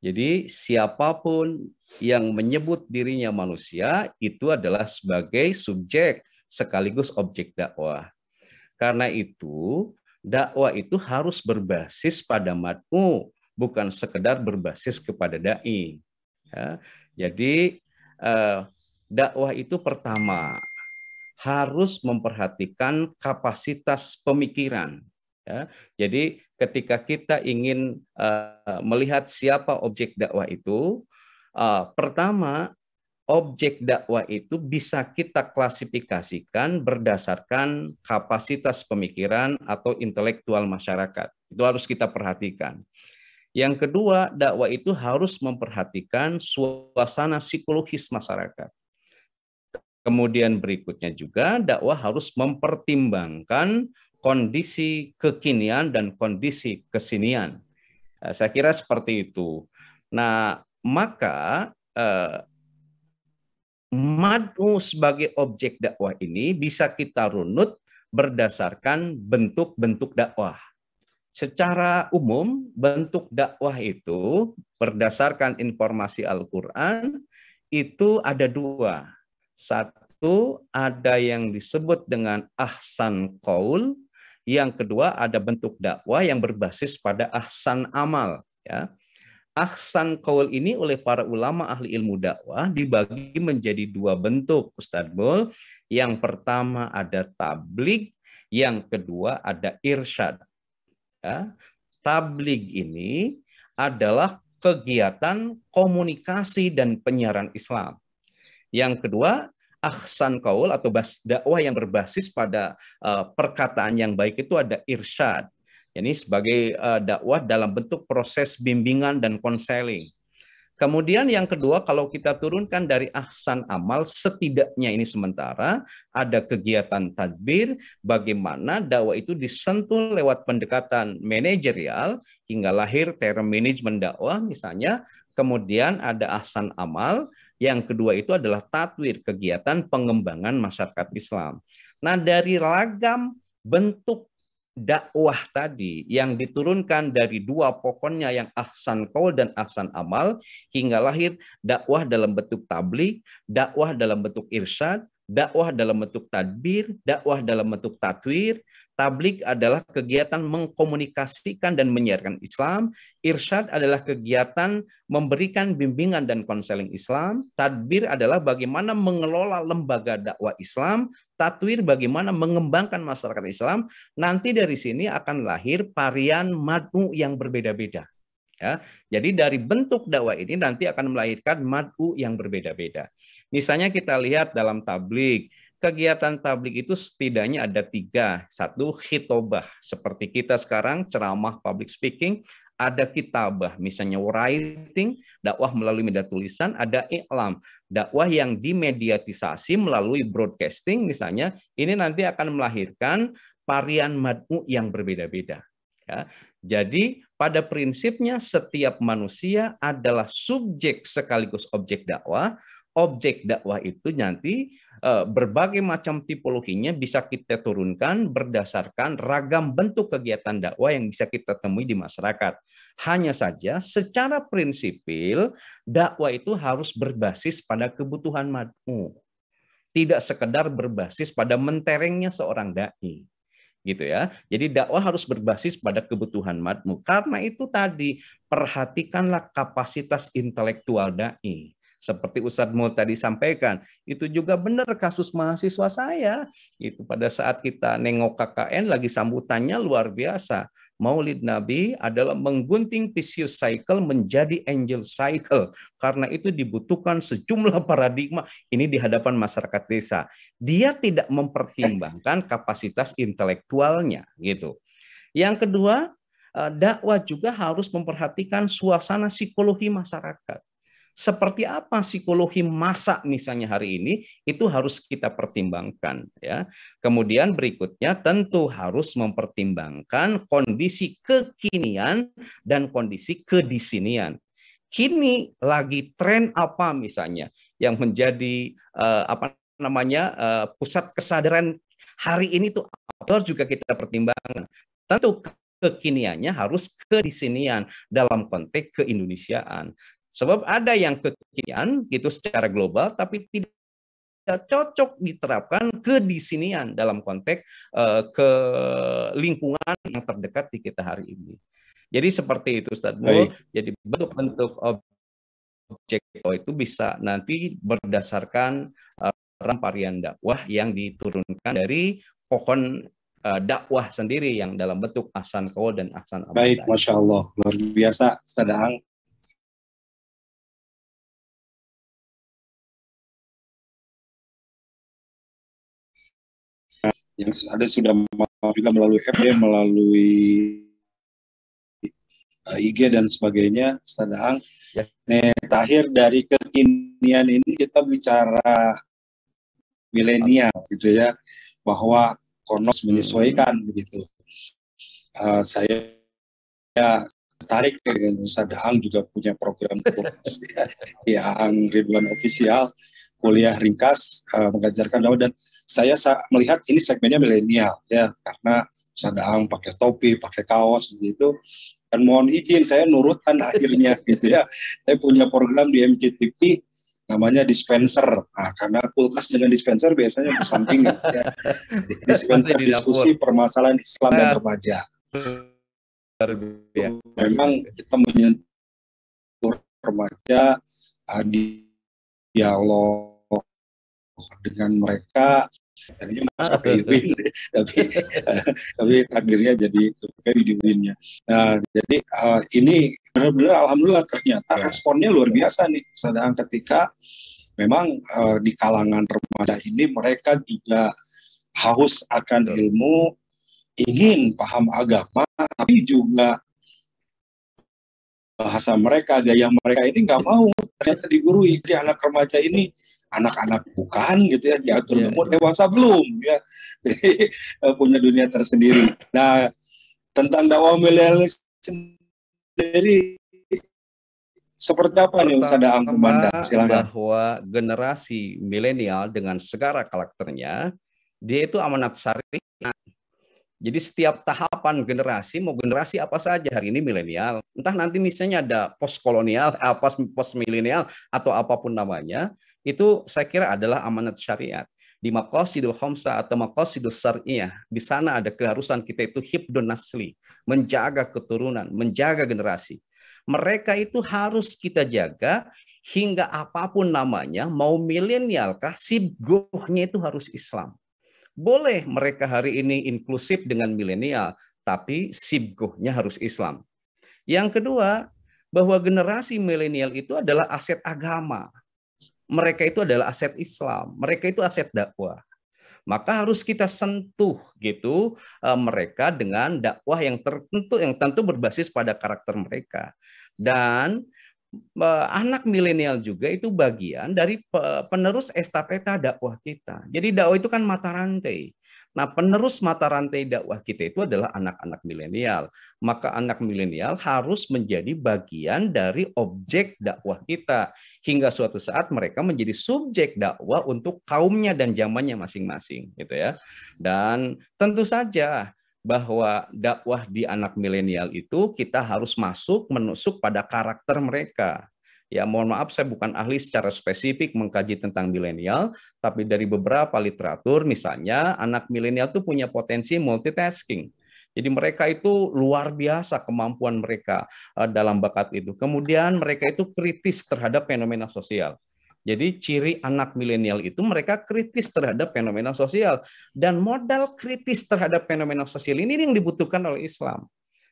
Jadi siapapun yang menyebut dirinya manusia itu adalah sebagai subjek sekaligus objek dakwah. Karena itu dakwah itu harus berbasis pada mad'u, bukan sekedar berbasis kepada dai. Ya, jadi dakwah itu pertama harus memperhatikan kapasitas pemikiran. Ya, jadi ketika kita ingin melihat siapa objek dakwah itu, pertama objek dakwah itu bisa kita klasifikasikan berdasarkan kapasitas pemikiran atau intelektual masyarakat. Itu harus kita perhatikan. Yang kedua, dakwah itu harus memperhatikan suasana psikologis masyarakat. Kemudian berikutnya juga dakwah harus mempertimbangkan kondisi kekinian dan kondisi kesinian. Saya kira seperti itu. Nah, maka mad'u sebagai objek dakwah ini bisa kita runut berdasarkan bentuk-bentuk dakwah. Secara umum, bentuk dakwah itu berdasarkan informasi Al-Quran itu ada dua. Satu, ada yang disebut dengan ahsan qaul. Yang kedua, ada bentuk dakwah yang berbasis pada ahsan amal. Ya. Ahsan qaul ini oleh para ulama ahli ilmu dakwah dibagi menjadi dua bentuk, Ustadz Bol. Yang pertama ada tabligh, yang kedua ada irsyad. Ya. Tabligh ini adalah kegiatan komunikasi dan penyiaran Islam. Yang kedua, ahsan qaul atau dakwah yang berbasis pada perkataan yang baik itu ada irsyad. Ini sebagai dakwah dalam bentuk proses bimbingan dan konseling. Kemudian yang kedua, kalau kita turunkan dari ahsan amal, setidaknya ini sementara ada kegiatan tadbir, bagaimana dakwah itu disentuh lewat pendekatan manajerial hingga lahir term manajemen dakwah misalnya. Kemudian ada ahsan amal, yang kedua itu adalah tatwir, kegiatan pengembangan masyarakat Islam. Nah, dari ragam bentuk dakwah tadi yang diturunkan dari dua pohonnya yang ahsan qaul dan ahsan amal hingga lahir dakwah dalam bentuk tabligh, dakwah dalam bentuk irsyad, dakwah dalam bentuk tadbir, dakwah dalam bentuk tatwir. Tabligh adalah kegiatan mengkomunikasikan dan menyiarkan Islam. Irsyad adalah kegiatan memberikan bimbingan dan konseling Islam. Tadbir adalah bagaimana mengelola lembaga dakwah Islam. Tatwir bagaimana mengembangkan masyarakat Islam. Nanti dari sini akan lahir varian mad'u yang berbeda-beda. Ya, jadi dari bentuk dakwah ini nanti akan melahirkan mad'u yang berbeda-beda. Misalnya kita lihat dalam tabligh, kegiatan tablik itu setidaknya ada 3. 1, khitobah. Seperti kita sekarang ceramah public speaking, ada kitabah, misalnya writing, dakwah melalui media tulisan, ada i'lam, dakwah yang dimediatisasi melalui broadcasting misalnya, ini nanti akan melahirkan varian mad'u yang berbeda-beda. Ya. Jadi pada prinsipnya setiap manusia adalah subjek sekaligus objek dakwah. Objek dakwah itu nanti berbagai macam tipologinya bisa kita turunkan berdasarkan ragam bentuk kegiatan dakwah yang bisa kita temui di masyarakat. Hanya saja secara prinsipil dakwah itu harus berbasis pada kebutuhan mad'u. Tidak sekedar berbasis pada menterengnya seorang dai. Gitu ya. Jadi dakwah harus berbasis pada kebutuhan mad'u. Karena itu tadi, perhatikanlah kapasitas intelektual dai. Seperti Ustadz Mul tadi sampaikan, itu juga benar kasus mahasiswa saya. Itu pada saat kita nengok KKN lagi sambutannya luar biasa. Maulid Nabi adalah menggunting Theseus cycle menjadi angel cycle. Karena itu dibutuhkan sejumlah paradigma ini di hadapan masyarakat desa. Dia tidak mempertimbangkan kapasitas intelektualnya gitu. Yang kedua, dakwah juga harus memperhatikan suasana psikologi masyarakat. Seperti apa psikologi masa misalnya hari ini, itu harus kita pertimbangkan. Ya. Kemudian berikutnya tentu harus mempertimbangkan kondisi kekinian dan kondisi kedisinian. Kini lagi tren apa misalnya yang menjadi pusat kesadaran hari ini tuh harus juga kita pertimbangkan. Tentu kekiniannya harus kedisinian dalam konteks keindonesiaan. Sebab ada yang kekinian gitu secara global tapi tidak cocok diterapkan kedisinian dalam konteks ke lingkungan yang terdekat di kita hari ini. Jadi seperti itu Ustadz Mul. Jadi bentuk-bentuk objek itu bisa nanti berdasarkan varian dakwah yang diturunkan dari pohon dakwah sendiri yang dalam bentuk ahsan qaul dan ahsan amal. Baik, Masya Allah. Luar biasa Ustadz Aang. Yang ada sudah juga melalui FB, melalui IG dan sebagainya, Ustadz Aang. Ya. Nah, terakhir dari kekinian ini kita bicara milenial gitu ya, bahwa Konos menyesuaikan begitu. Saya tertarik dengan Ustadz Aang juga punya program di Aang Ridwan Official, kuliah ringkas mengajarkan dakwah, dan saya melihat ini segmennya milenial ya, karena Ustadz Aang pakai topi, pakai kaos begitu. Dan mohon izin saya nurutkan akhirnya gitu ya. Saya punya program di MCTV namanya dispenser. Nah, karena kulkas dengan dispenser biasanya bersampingan ya. Dispenser diskusi permasalahan Islam dan remaja. Memang kita menyentuh remaja di dialog dengan mereka, tadinya masuk ke win, tapi takdirnya jadi ke win-nya. Nah, jadi ini benar-benar alhamdulillah ternyata responnya luar biasa nih, sedang ketika memang di kalangan remaja ini mereka juga haus akan ilmu, ingin paham agama, tapi juga bahasa mereka, gaya mereka ini nggak mau ternyata digurui. Jadi anak remaja ini anak-anak bukan gitu ya, diatur umur, dewasa belum ya, jadi punya dunia tersendiri. Nah, tentang dakwah milenial sendiri seperti apa nih Ustadz Aang memandang? Silakan. Bahwa generasi milenial dengan segala karakternya, dia itu amanat syariat. Jadi setiap tahapan generasi, mau generasi apa saja, hari ini milenial, entah nanti misalnya ada postkolonial, post milenial atau apapun namanya, itu saya kira adalah amanat syariat. Di maqasidul khamsah atau maqasidul syar'iyah, di sana ada keharusan kita itu hibdun nasli, menjaga keturunan, menjaga generasi. Mereka itu harus kita jaga hingga apapun namanya, mau milenial kah, sibgohnya itu harus Islam. Boleh mereka hari ini inklusif dengan milenial, tapi sibgohnya harus Islam. Yang kedua, bahwa generasi milenial itu adalah aset agama. Mereka itu adalah aset Islam. Mereka itu aset dakwah. Maka harus kita sentuh gitu mereka dengan dakwah yang tentu berbasis pada karakter mereka. Dan anak milenial juga itu bagian dari penerus estafeta dakwah kita. Jadi dakwah itu kan mata rantai. Nah, penerus mata rantai dakwah kita itu adalah anak-anak milenial. Maka anak milenial harus menjadi bagian dari objek dakwah kita. Hingga suatu saat mereka menjadi subjek dakwah untuk kaumnya dan zamannya masing-masing. Gitu ya. Dan tentu saja bahwa dakwah di anak milenial itu kita harus menusuk pada karakter mereka. Ya, mohon maaf saya bukan ahli secara spesifik mengkaji tentang milenial, tapi dari beberapa literatur misalnya anak milenial itu punya potensi multitasking. Jadi mereka itu luar biasa kemampuan mereka dalam bakat itu. Kemudian mereka itu kritis terhadap fenomena sosial. Jadi ciri anak milenial itu mereka kritis terhadap fenomena sosial. Dan modal kritis terhadap fenomena sosial ini yang dibutuhkan oleh Islam.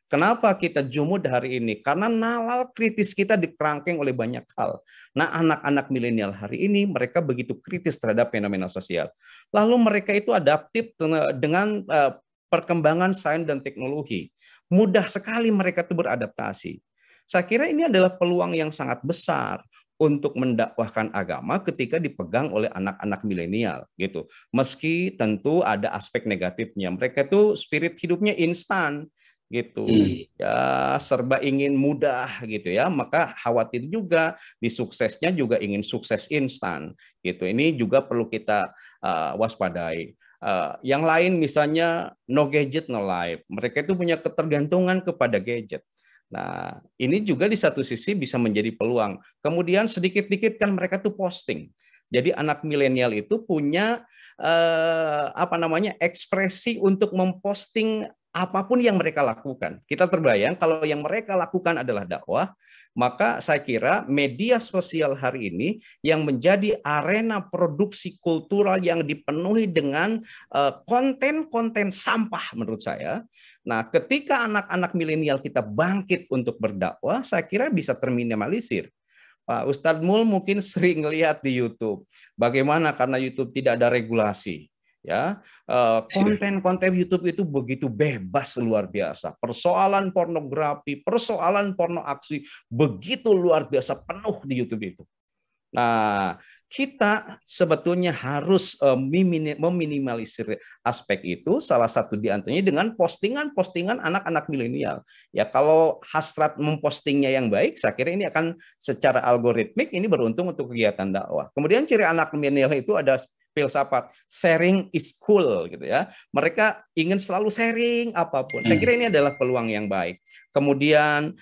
Kenapa kita jumud hari ini? Karena nalar kritis kita dikerangkeng oleh banyak hal. Nah, anak-anak milenial hari ini mereka begitu kritis terhadap fenomena sosial. Lalu mereka itu adaptif dengan perkembangan sains dan teknologi. Mudah sekali mereka itu beradaptasi. Saya kira ini adalah peluang yang sangat besar untuk mendakwahkan agama ketika dipegang oleh anak-anak milenial gitu. Meski tentu ada aspek negatifnya. Mereka itu spirit hidupnya instan gitu. Ya, serba ingin mudah gitu ya. Maka khawatir juga di suksesnya juga ingin sukses instan gitu. Ini juga perlu kita waspadai. Yang lain misalnya no gadget no life. Mereka itu punya ketergantungan kepada gadget. Nah, ini juga di satu sisi bisa menjadi peluang. Kemudian sedikit-dikit kan mereka tuh posting. Jadi anak milenial itu punya ekspresi untuk memposting apapun yang mereka lakukan. Kita terbayang kalau yang mereka lakukan adalah dakwah, maka saya kira media sosial hari ini yang menjadi arena produksi kultural yang dipenuhi dengan konten-konten sampah menurut saya. Nah, ketika anak-anak milenial kita bangkit untuk berdakwah, saya kira bisa terminimalisir. Pak Ustadz Mul mungkin sering lihat di YouTube bagaimana karena YouTube tidak ada regulasi. Ya, konten-konten YouTube itu begitu bebas luar biasa. Persoalan pornografi, persoalan porno aksi begitu luar biasa penuh di YouTube itu. Nah, kita sebetulnya harus meminimalisir aspek itu. Salah satu di antaranya dengan postingan-postingan anak-anak milenial. Ya, kalau hasrat mempostingnya yang baik, saya kira ini akan secara algoritmik ini beruntung untuk kegiatan dakwah. Kemudian ciri anak milenial itu ada filsafat sharing is cool gitu ya. Mereka ingin selalu sharing apapun. Saya kira ini adalah peluang yang baik. Kemudian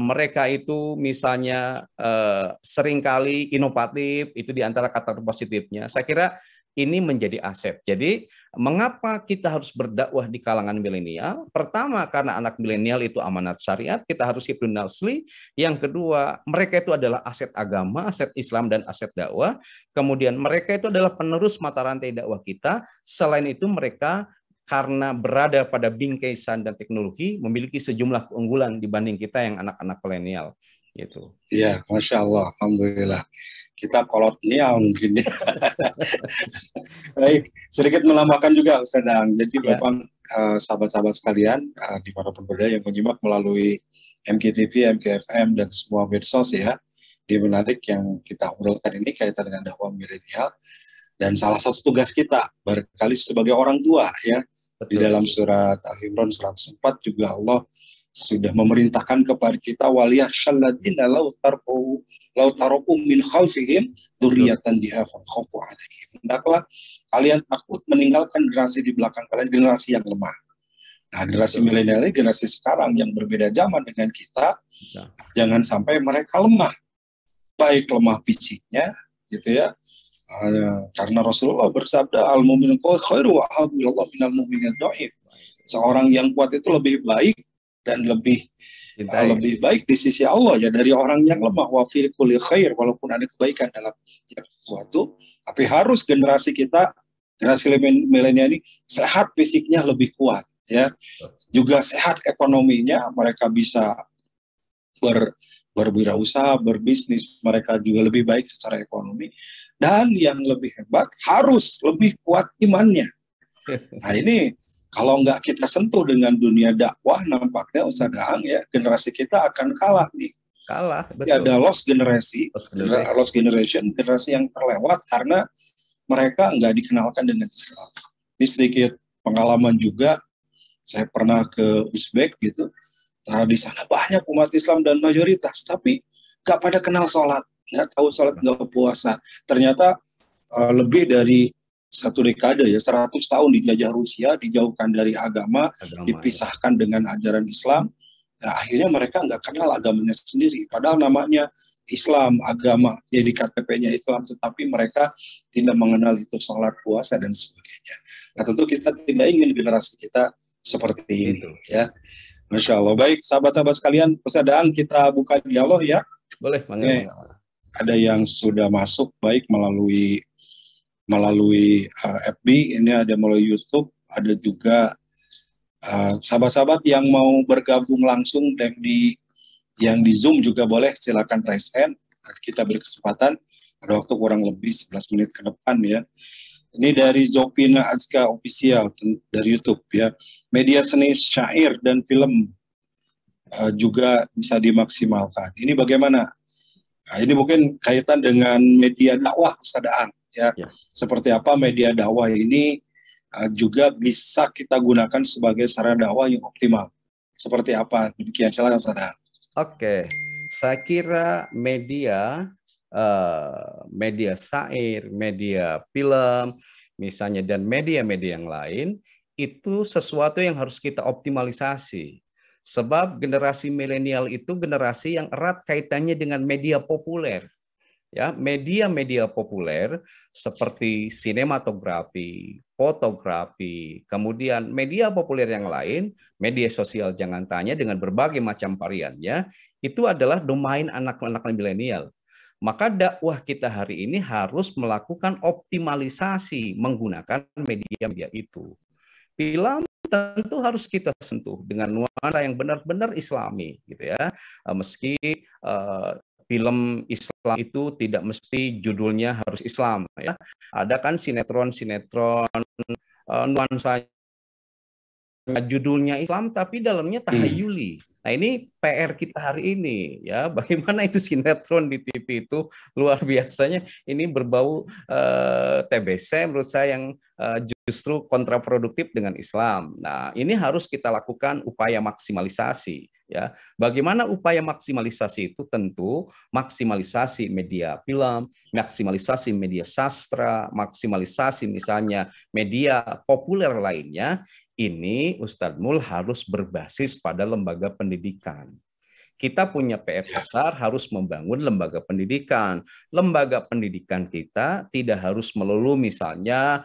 mereka itu misalnya seringkali inovatif, itu di antara kata positifnya. Saya kira ini menjadi aset. Jadi mengapa kita harus berdakwah di kalangan milenial? Pertama, karena anak milenial itu amanat syariat, kita harus hifdzun nasli. Yang kedua, mereka itu adalah aset agama, aset Islam dan aset dakwah. Kemudian mereka itu adalah penerus mata rantai dakwah kita. Selain itu mereka karena berada pada bingkaisan dan teknologi memiliki sejumlah keunggulan dibanding kita yang anak-anak milenial. Gitu. Iya, Masya Allah, Alhamdulillah. Kita kolonial mungkin. Baik, sedikit menambahkan juga Ustaz Dang. Jadi memang sahabat-sahabat sekalian dimanapun berada yang menyimak melalui MKTV, MKFM dan semua medsos ya, di menarik yang kita obrolkan ini kaitan dengan dakwah milenial. Dan salah satu tugas kita barangkali sebagai orang tua ya, di dalam surat Al-Imran 104 juga Allah sudah memerintahkan kepada kita waliyahsyalladzina law taraku min khalfihim dzurriyyatan dha'afan khafu 'alaihim. Hendaklah kalian takut meninggalkan generasi di belakang kalian, generasi yang lemah. Nah, generasi milenial ini generasi sekarang yang berbeda zaman dengan kita. Jangan sampai mereka lemah. Baik lemah fisiknya gitu ya. Karena Rasulullah bersabda al-mu'minu khairu wa ahabbillah minal mu'minid dhaif. Seorang yang kuat itu lebih baik dan lebih baik di sisi Allah ya dari orang yang lemah. Wa fil kulli khair, walaupun ada kebaikan dalam sesuatu, tapi harus generasi kita, generasi milenial ini sehat fisiknya lebih kuat ya, juga sehat ekonominya, mereka bisa berwirausaha, berbisnis, mereka juga lebih baik secara ekonomi. Dan yang lebih hebat, harus lebih kuat imannya. Nah ini kalau nggak kita sentuh dengan dunia dakwah, nampaknya Ustaz Daang ya, generasi kita akan kalah nih. Kalah, Ya, betul. ada lost generation, generasi yang terlewat karena mereka nggak dikenalkan dengan Islam. Ini sedikit pengalaman juga, saya pernah ke Uzbek gitu. Nah, di sana banyak umat Islam dan mayoritas, tapi nggak pada kenal sholat, nggak tahu sholat, nggak puasa. Ternyata lebih dari satu dekade ya, 100 tahun dijajah Rusia, dijauhkan dari agama dipisahkan dengan ajaran Islam. Nah, akhirnya mereka nggak kenal agamanya sendiri. Padahal namanya Islam, agama, jadi KTP-nya Islam, tetapi mereka tidak mengenal itu sholat, puasa, dan sebagainya. Nah, tentu kita tidak ingin generasi kita seperti ini. Ya. Masya Allah. Baik, sahabat-sahabat sekalian, Ustadz, kita buka dialog ya. Boleh, mangga. Ada yang sudah masuk baik melalui FB, ini ada melalui YouTube, ada juga sahabat-sahabat yang mau bergabung langsung dan yang di Zoom juga boleh, silakan raise hand. Kita beri kesempatan, ada waktu kurang lebih 11 menit ke depan ya. Ini dari Zopina Azka Official dari YouTube ya. Media seni syair dan film juga bisa dimaksimalkan. Ini bagaimana? Nah, ini mungkin kaitan dengan media dakwah Ustaz Daang ya. Seperti apa media dakwah ini juga bisa kita gunakan sebagai sarana dakwah yang optimal. Seperti apa? Demikian, silakan Ustaz Daang. Oke, saya kira media syair, media film, misalnya, dan media-media yang lain, itu sesuatu yang harus kita optimalisasi. Sebab generasi milenial itu generasi yang erat kaitannya dengan media populer. Ya, media-media populer seperti sinematografi, fotografi, kemudian media populer yang lain, media sosial jangan tanya dengan berbagai macam variannya, itu adalah domain anak-anak milenial. Maka dakwah kita hari ini harus melakukan optimalisasi menggunakan media-media itu. Film tentu harus kita sentuh dengan nuansa yang benar-benar Islami, gitu ya. Meski film Islam itu tidak mesti judulnya harus Islam ya. Ada kan sinetron-sinetron nuansa judulnya Islam tapi dalamnya tahayuli. Nah, ini PR kita hari ini ya. Bagaimana itu sinetron di TV itu luar biasanya ini berbau TBC menurut saya yang justru kontraproduktif dengan Islam. Nah, ini harus kita lakukan upaya maksimalisasi ya. Bagaimana upaya maksimalisasi itu? Tentu maksimalisasi media film, maksimalisasi media sastra, maksimalisasi misalnya media populer lainnya. Ini Ustadz Mul harus berbasis pada lembaga pendidikan. Kita punya PR besar harus membangun lembaga pendidikan. Lembaga pendidikan kita tidak harus melulu misalnya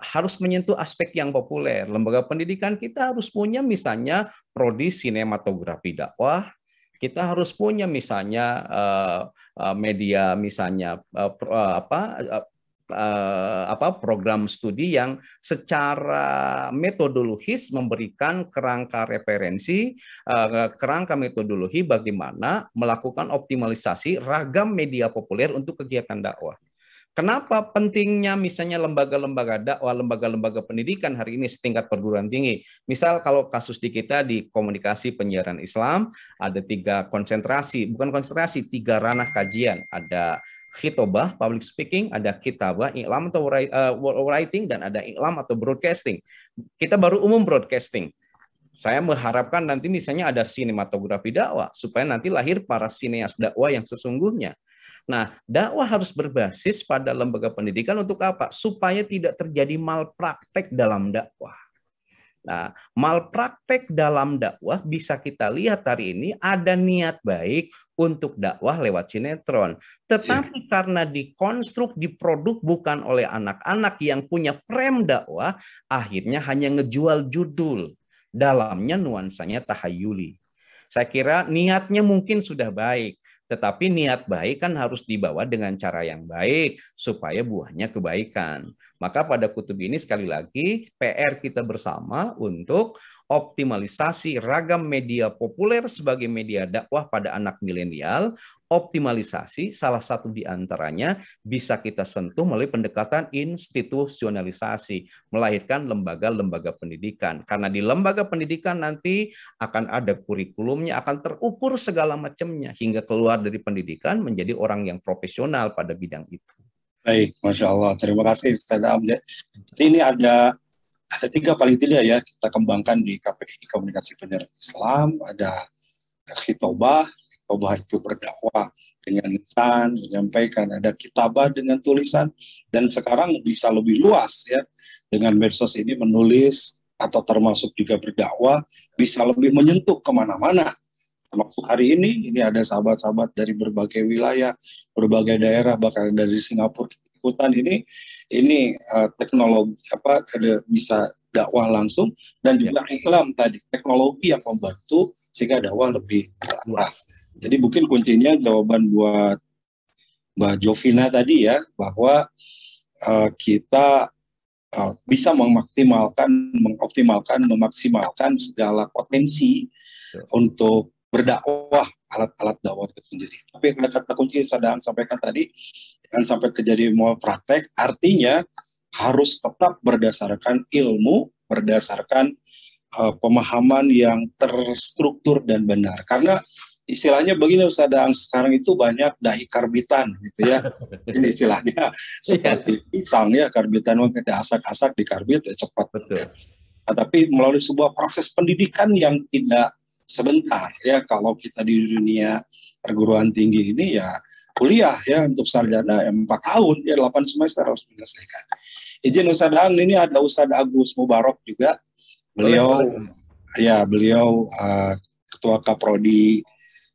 harus menyentuh aspek yang populer. Lembaga pendidikan kita harus punya misalnya prodi sinematografi dakwah. Kita harus punya misalnya media misalnya program studi yang secara metodologis memberikan kerangka referensi, kerangka metodologi bagaimana melakukan optimalisasi ragam media populer untuk kegiatan dakwah. Kenapa pentingnya misalnya lembaga-lembaga dakwah, lembaga-lembaga pendidikan hari ini setingkat perguruan tinggi? Misal kalau kasus di kita di komunikasi penyiaran Islam, ada 3 konsentrasi, bukan konsentrasi, 3 ranah kajian. Ada khitobah, public speaking, ada kitabah, iklam atau writing, dan ada iklam atau broadcasting. Kita baru umum broadcasting. Saya mengharapkan nanti misalnya ada sinematografi dakwah, supaya nanti lahir para sineas dakwah yang sesungguhnya. Nah, dakwah harus berbasis pada lembaga pendidikan untuk apa? Supaya tidak terjadi malpraktek dalam dakwah. Nah, malpraktek dalam dakwah bisa kita lihat hari ini ada niat baik untuk dakwah lewat sinetron. Tetapi karena dikonstruk, diproduk bukan oleh anak-anak yang punya frame dakwah, akhirnya hanya ngejual judul. Dalamnya nuansanya tahayuli. Saya kira niatnya mungkin sudah baik. Tetapi niat baik kan harus dibawa dengan cara yang baik supaya buahnya kebaikan. Maka pada kutub ini sekali lagi PR kita bersama untuk optimalisasi ragam media populer sebagai media dakwah pada anak milenial. Optimalisasi salah satu di antaranya bisa kita sentuh melalui pendekatan institusionalisasi, melahirkan lembaga-lembaga pendidikan. Karena di lembaga pendidikan nanti akan ada kurikulumnya, akan terukur segala macamnya, hingga keluar dari pendidikan menjadi orang yang profesional pada bidang itu. Baik, Masya Allah. Terima kasih Ustaz Am. Jadi ini ada 3 paling tidak ya kita kembangkan di KPI Komunikasi Penyiaran Islam. Ada khitobah itu berdakwah dengan lisan, menyampaikan, ada kitabah dengan tulisan, dan sekarang bisa lebih luas ya dengan medsos ini menulis atau termasuk juga berdakwah bisa lebih menyentuh kemana-mana. Termasuk hari ini ada sahabat-sahabat dari berbagai wilayah, berbagai daerah, bahkan dari Singapura ikutan ini teknologi bisa dakwah langsung, dan juga iklam tadi teknologi yang membantu sehingga dakwah lebih luas. Jadi mungkin kuncinya jawaban buat Mbak Jovina tadi ya, bahwa kita bisa memaksimalkan segala potensi untuk berdakwah, alat-alat dakwah itu sendiri. Tapi ada kata kunci yang saya sampaikan tadi, jangan sampai terjadi mau praktek, artinya harus tetap berdasarkan ilmu, berdasarkan pemahaman yang terstruktur dan benar. Karena istilahnya begini Ustaz Daang, sekarang itu banyak dai karbitan gitu ya. Ini istilahnya seperti pisang ya, karbitan kita asak-asak di karbit ya cepat. Betul. Nah, tapi melalui sebuah proses pendidikan yang tidak sebentar ya, kalau kita di dunia perguruan tinggi ini ya kuliah ya untuk sarjana 4 tahun ya 8 semester harus menyelesaikan. Izin Ustaz Daang, ini ada Ustaz Agus Mubarok juga. Beliau ketua Kaprodi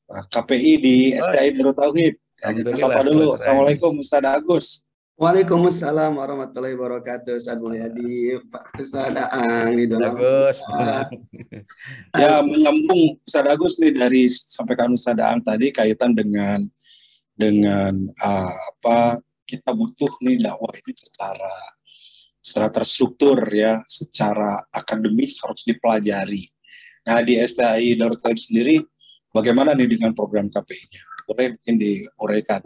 KPI di STI Darut Tauhid. Kita sapa dulu. Assalamualaikum Ustaz Agus. Waalaikumsalam warahmatullahi wabarakatuh. Ustaz Mulyadi, Pak Ustaz Daang di Agus. Ya, menyambung Ustaz Agus nih dari sampaikan Ustaz Daang tadi kaitan dengan kita butuh nih dakwah ini secara terstruktur ya, secara akademis harus dipelajari. Nah, di STI Darut Tauhid sendiri bagaimana nih dengan program KPI-nya? Boleh mungkin diuraikan.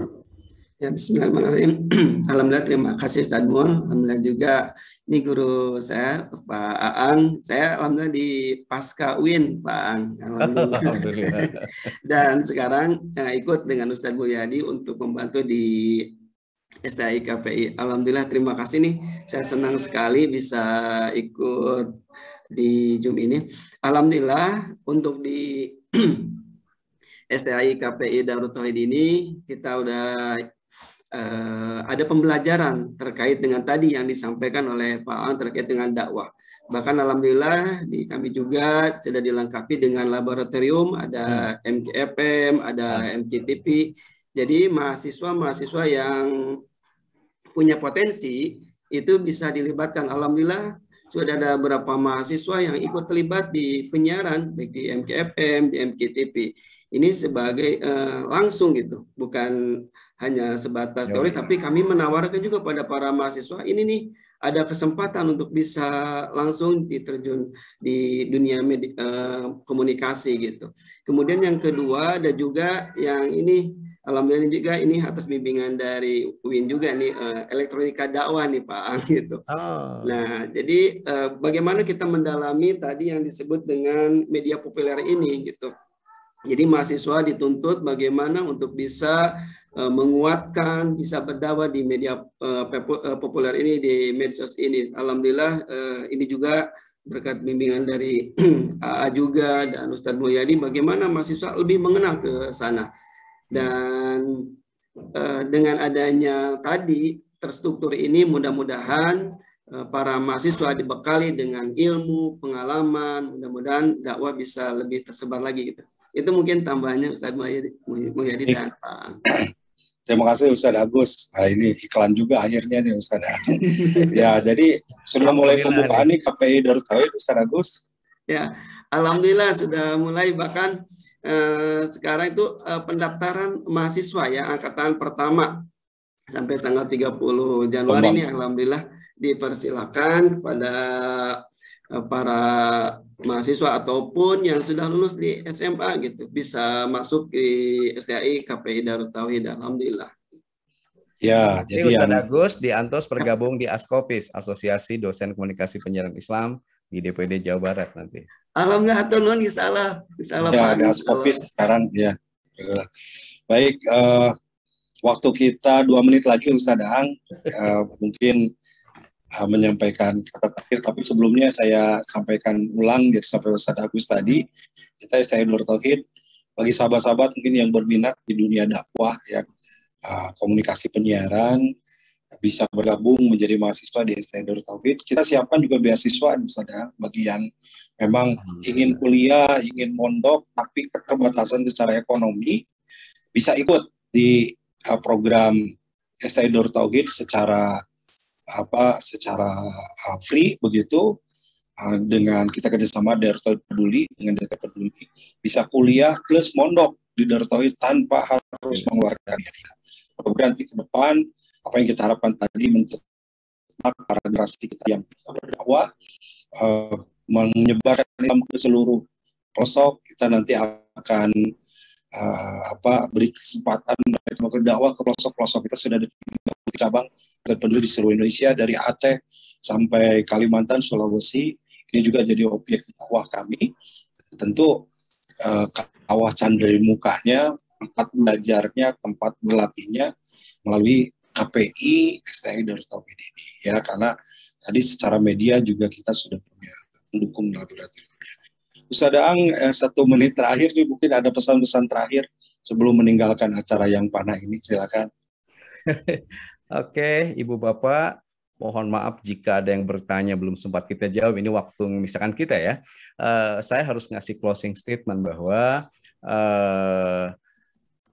Ya, bismillahirrahmanirrahim. Alhamdulillah, terima kasih Ustaz Mun. Alhamdulillah juga ini guru saya Pak Aang. Saya alhamdulillah di Pasca UIN Pak Aang. Alhamdulillah. Dan sekarang ikut dengan Ustaz Mulyadi untuk membantu di STI KPI. Alhamdulillah, terima kasih nih. Saya senang sekali bisa ikut di Zoom ini. Alhamdulillah untuk di STI KPI Darut Tauhid ini kita udah ada pembelajaran terkait dengan tadi yang disampaikan oleh Pak Ang terkait dengan dakwah. Bahkan alhamdulillah di kami juga sudah dilengkapi dengan laboratorium, ada MKFM, ada MKTP. Jadi mahasiswa-mahasiswa yang punya potensi itu bisa dilibatkan. Alhamdulillah sudah ada beberapa mahasiswa yang ikut terlibat di penyiaran baik di MKFM, di MKTP. Ini sebagai langsung gitu, bukan hanya sebatas teori, tapi kami menawarkan juga pada para mahasiswa ini nih ada kesempatan untuk bisa langsung diterjun di dunia komunikasi gitu. Kemudian yang kedua ada juga yang ini alhamdulillah juga ini atas bimbingan dari UIN juga nih elektronika dakwah nih Pak Ang gitu. Nah, jadi bagaimana kita mendalami tadi yang disebut dengan media populer ini gitu. Jadi mahasiswa dituntut bagaimana untuk bisa menguatkan, bisa berdakwah di media populer ini, di medsos ini. Alhamdulillah ini juga berkat bimbingan dari AA juga dan Ustadz Mulyadi, bagaimana mahasiswa lebih mengenal ke sana. Dan dengan adanya tadi terstruktur ini, mudah-mudahan para mahasiswa dibekali dengan ilmu, pengalaman, mudah-mudahan dakwah bisa lebih tersebar lagi gitu. Itu mungkin tambahannya Ustadz Mulyadi dan Pak. Terima kasih Ustadz Agus. Nah, ini iklan juga akhirnya nih Ustadz. Ya, jadi sudah mulai pembukaan nih KPI Darut Tauhid Ustadz Agus. Ya, alhamdulillah sudah mulai, bahkan sekarang itu pendaftaran mahasiswa ya angkatan pertama sampai tanggal 30 Januari ini alhamdulillah dipersilakan kepada para mahasiswa ataupun yang sudah lulus di SMA gitu bisa masuk di STAI KPI Darut Tauhid. Alhamdulillah. Ya, jadi Ustadz Agus di Antos bergabung di ASKOPIS, Asosiasi Dosen Komunikasi Penyiaran Islam di DPD Jawa Barat nanti. Alhamdulillah tuh non salah ya, ada ASKOPIS sekarang ya. Baik, waktu kita 2 menit lagi Ustadz Ang, mungkin menyampaikan kata terakhir, tapi sebelumnya saya sampaikan ulang dari sampai Ustadz Agus tadi, kita STAI Darut Tauhid bagi sahabat-sahabat mungkin yang berminat di dunia dakwah ya, komunikasi penyiaran, bisa bergabung menjadi mahasiswa di STAI Darut Tauhid. Kita siapkan juga beasiswa misalnya bagi yang memang ingin kuliah, ingin mondok tapi keterbatasan secara ekonomi, bisa ikut di program STAI Darut Tauhid secara free begitu, dengan kita kerjasama Darut Tauhid Peduli dengan Data Peduli, bisa kuliah plus mondok di Darut Tauhid tanpa harus mengeluarkan biaya. Program ke depan apa yang kita harapkan tadi mencetak para generasi kita yang bisa berdakwah, menyebarkan Islam ke seluruh pelosok. Kita nanti akan beri kesempatan mereka berdakwah ke pelosok-pelosok. Kita sudah ada 30 cabang terpeduli di seluruh Indonesia, dari Aceh sampai Kalimantan, Sulawesi. Ini juga jadi objek dakwah kami. Tentu kawah candri mukanya, tempat belajarnya, tempat berlatihnya melalui KPI STAI Darut Tauhid ini ya, karena tadi secara media juga kita sudah punya mendukung laboratoriumnya. Ustadz Ang, 1 menit terakhir nih, mungkin ada pesan-pesan terakhir sebelum meninggalkan acara yang panah ini, silakan. Oke, Ibu Bapak, mohon maaf jika ada yang bertanya belum sempat kita jawab. Ini waktu misalkan kita ya. Saya harus ngasih closing statement bahwa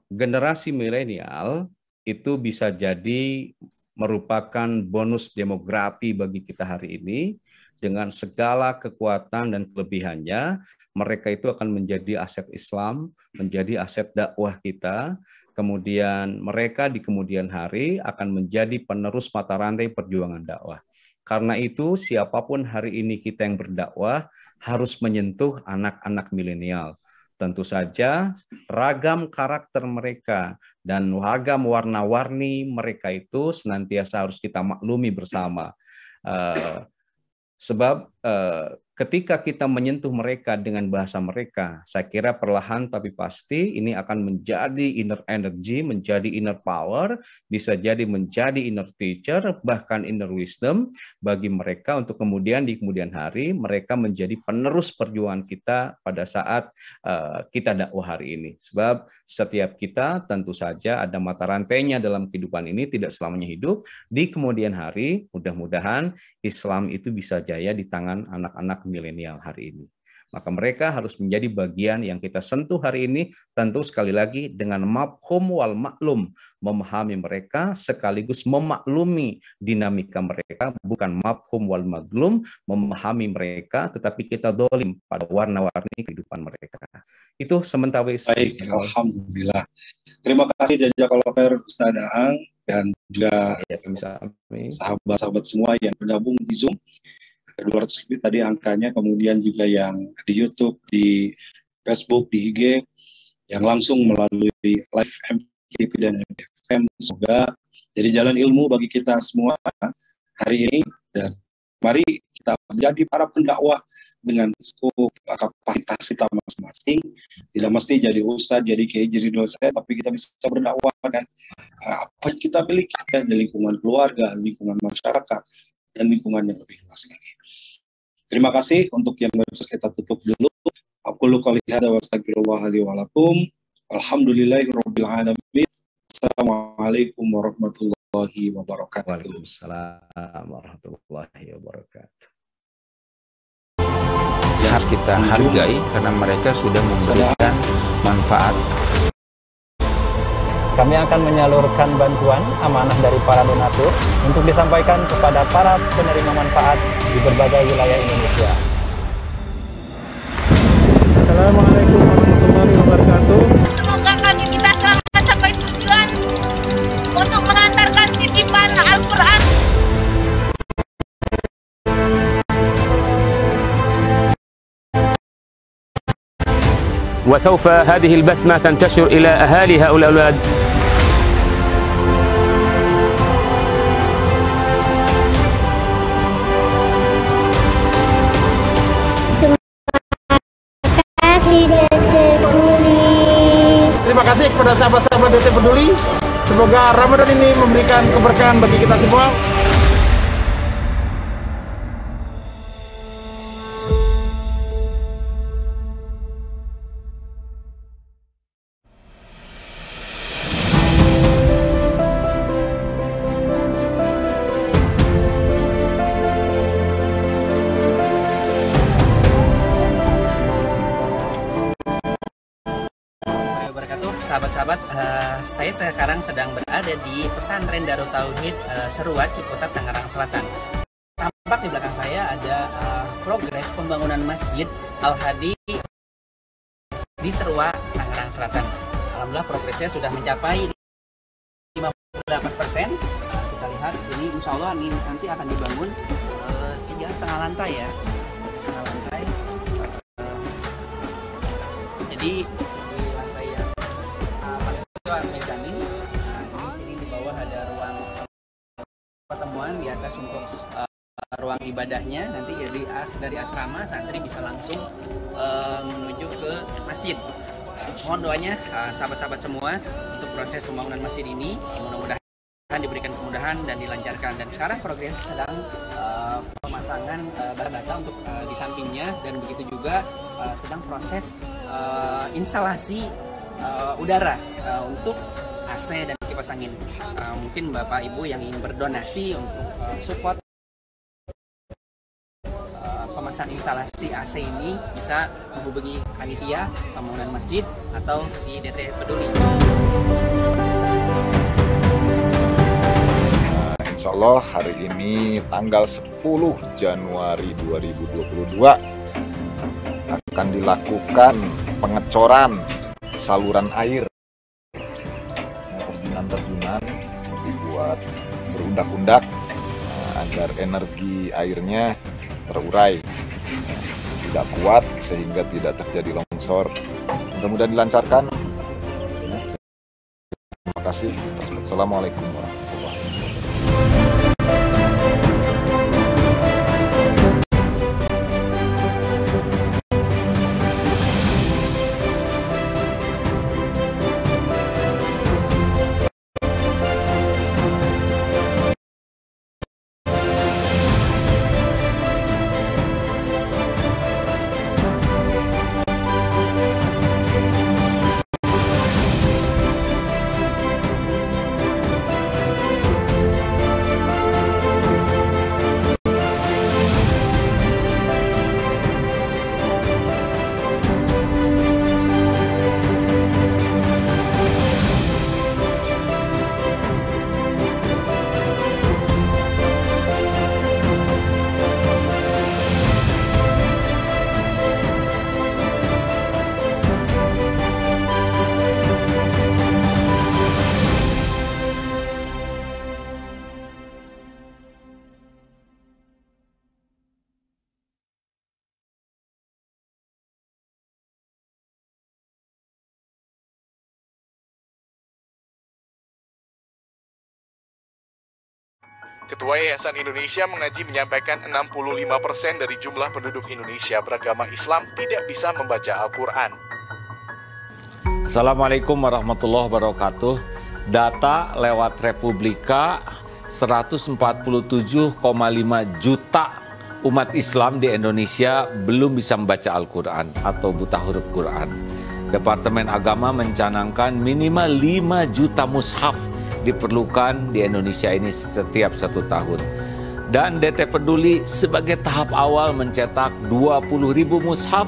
generasi milenial itu bisa jadi merupakan bonus demografi bagi kita hari ini. Dengan segala kekuatan dan kelebihannya, mereka itu akan menjadi aset Islam, menjadi aset dakwah kita. Kemudian mereka di kemudian hari akan menjadi penerus mata rantai perjuangan dakwah. Karena itu siapapun hari ini kita yang berdakwah harus menyentuh anak-anak milenial. Tentu saja ragam karakter mereka dan ragam warna-warni mereka itu senantiasa harus kita maklumi bersama. Sebab ketika kita menyentuh mereka dengan bahasa mereka, saya kira perlahan tapi pasti ini akan menjadi inner energy, menjadi inner power, bisa jadi menjadi inner teacher, bahkan inner wisdom bagi mereka untuk kemudian di kemudian hari mereka menjadi penerus perjuangan kita pada saat kita dakwah hari ini. Sebab setiap kita tentu saja ada mata rantainya dalam kehidupan ini, tidak selamanya hidup. Di kemudian hari mudah-mudahan Islam itu bisa jaya di tangan anak-anak milenial hari ini. Maka mereka harus menjadi bagian yang kita sentuh hari ini, tentu sekali lagi dengan mafhum wal maklum, memahami mereka sekaligus memaklumi dinamika mereka, bukan mafhum wal maklum, memahami mereka tetapi kita dolim pada warna-warni kehidupan mereka. Itu sementara. Baik, alhamdulillah. Terima kasih jazakallahu khair Ustadz Ang dan juga sahabat-sahabat semua yang bergabung di Zoom. 200 lebih tadi angkanya, kemudian juga yang di YouTube, di Facebook, di IG, yang langsung melalui live MTV dan MFM. Semoga jadi jalan ilmu bagi kita semua hari ini, dan mari kita menjadi para pendakwah dengan skop kapasitas kita masing-masing. Tidak mesti jadi ustadz, jadi kiai, jadi dosen, tapi kita bisa berdakwah dengan apa yang kita miliki ya, di lingkungan keluarga, lingkungan masyarakat, dan lingkungan yang lebih luas lagi. Terima kasih. Untuk yang bisa kita tutup dulu. Aqulu qouli hadza wa astaghfirullah li wa lakum. Alhamdulillahirabbil alamin. Assalamualaikum warahmatullahi wabarakatuh. Waalaikumsalam warahmatullahi wabarakatuh. Yang harus kita hargai karena mereka sudah memberikan manfaat. Kami akan menyalurkan bantuan amanah dari para donatur untuk disampaikan kepada para penerima manfaat di berbagai wilayah Indonesia. Assalamualaikum warahmatullahi wabarakatuh. Semoga kami bisa selamat sampai tujuan untuk mengantarkan titipan Al-Quran. وسوف هذه البسمة تنتشر إلى أهالي هؤلاء الأولاد. Terima kasih kepada sahabat-sahabat DT Peduli. Semoga Ramadan ini memberikan keberkahan bagi kita semua. Sahabat-sahabat, saya sekarang sedang berada di Pesantren Darut Tauhid Serua, Ciputat, Tangerang Selatan. Tampak di belakang saya ada progres pembangunan Masjid Al-Hadi di Serua, Tangerang Selatan. Alhamdulillah progresnya sudah mencapai 58%. Kita lihat di sini, insya Allah ini nanti akan dibangun 3,5 lantai ya, 3,5 lantai. Jadi mezanin. Nah, ini sini di bawah ada ruang pertemuan, di atas untuk ruang ibadahnya. Nanti jadi dari asrama santri bisa langsung menuju ke masjid. Mohon doanya sahabat-sahabat semua untuk proses pembangunan masjid ini, mudah-mudahan diberikan kemudahan dan dilancarkan. Dan sekarang progres sedang pemasangan bata untuk di sampingnya, dan begitu juga sedang proses instalasi udara untuk AC dan kipas angin. Mungkin Bapak Ibu yang ingin berdonasi untuk support pemasangan instalasi AC ini bisa menghubungi panitia pembangunan masjid atau di DT Peduli. Insya Allah hari ini tanggal 10 Januari 2022 akan dilakukan pengecoran saluran air. Terjunan dibuat berundak-undak agar energi airnya terurai, tidak kuat sehingga tidak terjadi longsor. Mudah-mudahan dilancarkan. Terima kasih. Assalamualaikum warahmatullahi wabarakatuh. Ketua Yayasan Indonesia Mengaji menyampaikan 65% dari jumlah penduduk Indonesia beragama Islam tidak bisa membaca Al-Quran. Assalamualaikum warahmatullahi wabarakatuh. Data lewat Republika, 147,5 juta umat Islam di Indonesia belum bisa membaca Al-Quran atau buta huruf Quran. Departemen Agama mencanangkan minimal 5 juta mushaf diperlukan di Indonesia ini setiap 1 tahun. Dan DT Peduli sebagai tahap awal mencetak 20.000 mushaf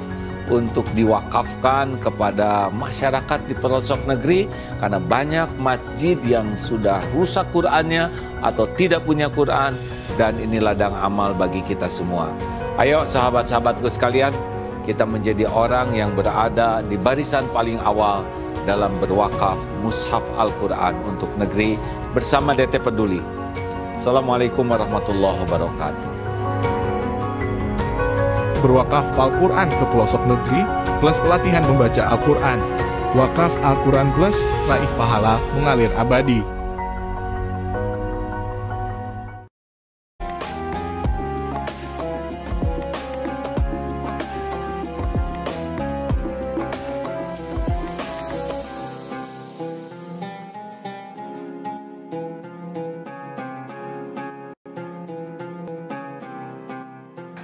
untuk diwakafkan kepada masyarakat di pelosok negeri, karena banyak masjid yang sudah rusak Qurannya atau tidak punya Quran, dan ini ladang amal bagi kita semua. Ayo sahabat-sahabatku sekalian, kita menjadi orang yang berada di barisan paling awal dalam berwakaf mushaf Al-Quran untuk negeri bersama DT Peduli. Assalamualaikum warahmatullahi wabarakatuh. berwakaf Al-Quran ke pelosok negeri, plus pelatihan membaca Al-Quran. Wakaf Al-Quran Plus, raih pahala mengalir abadi.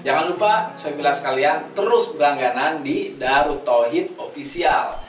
Jangan lupa, saya bilang sekalian, terus berlangganan di Darut Tauhid Official.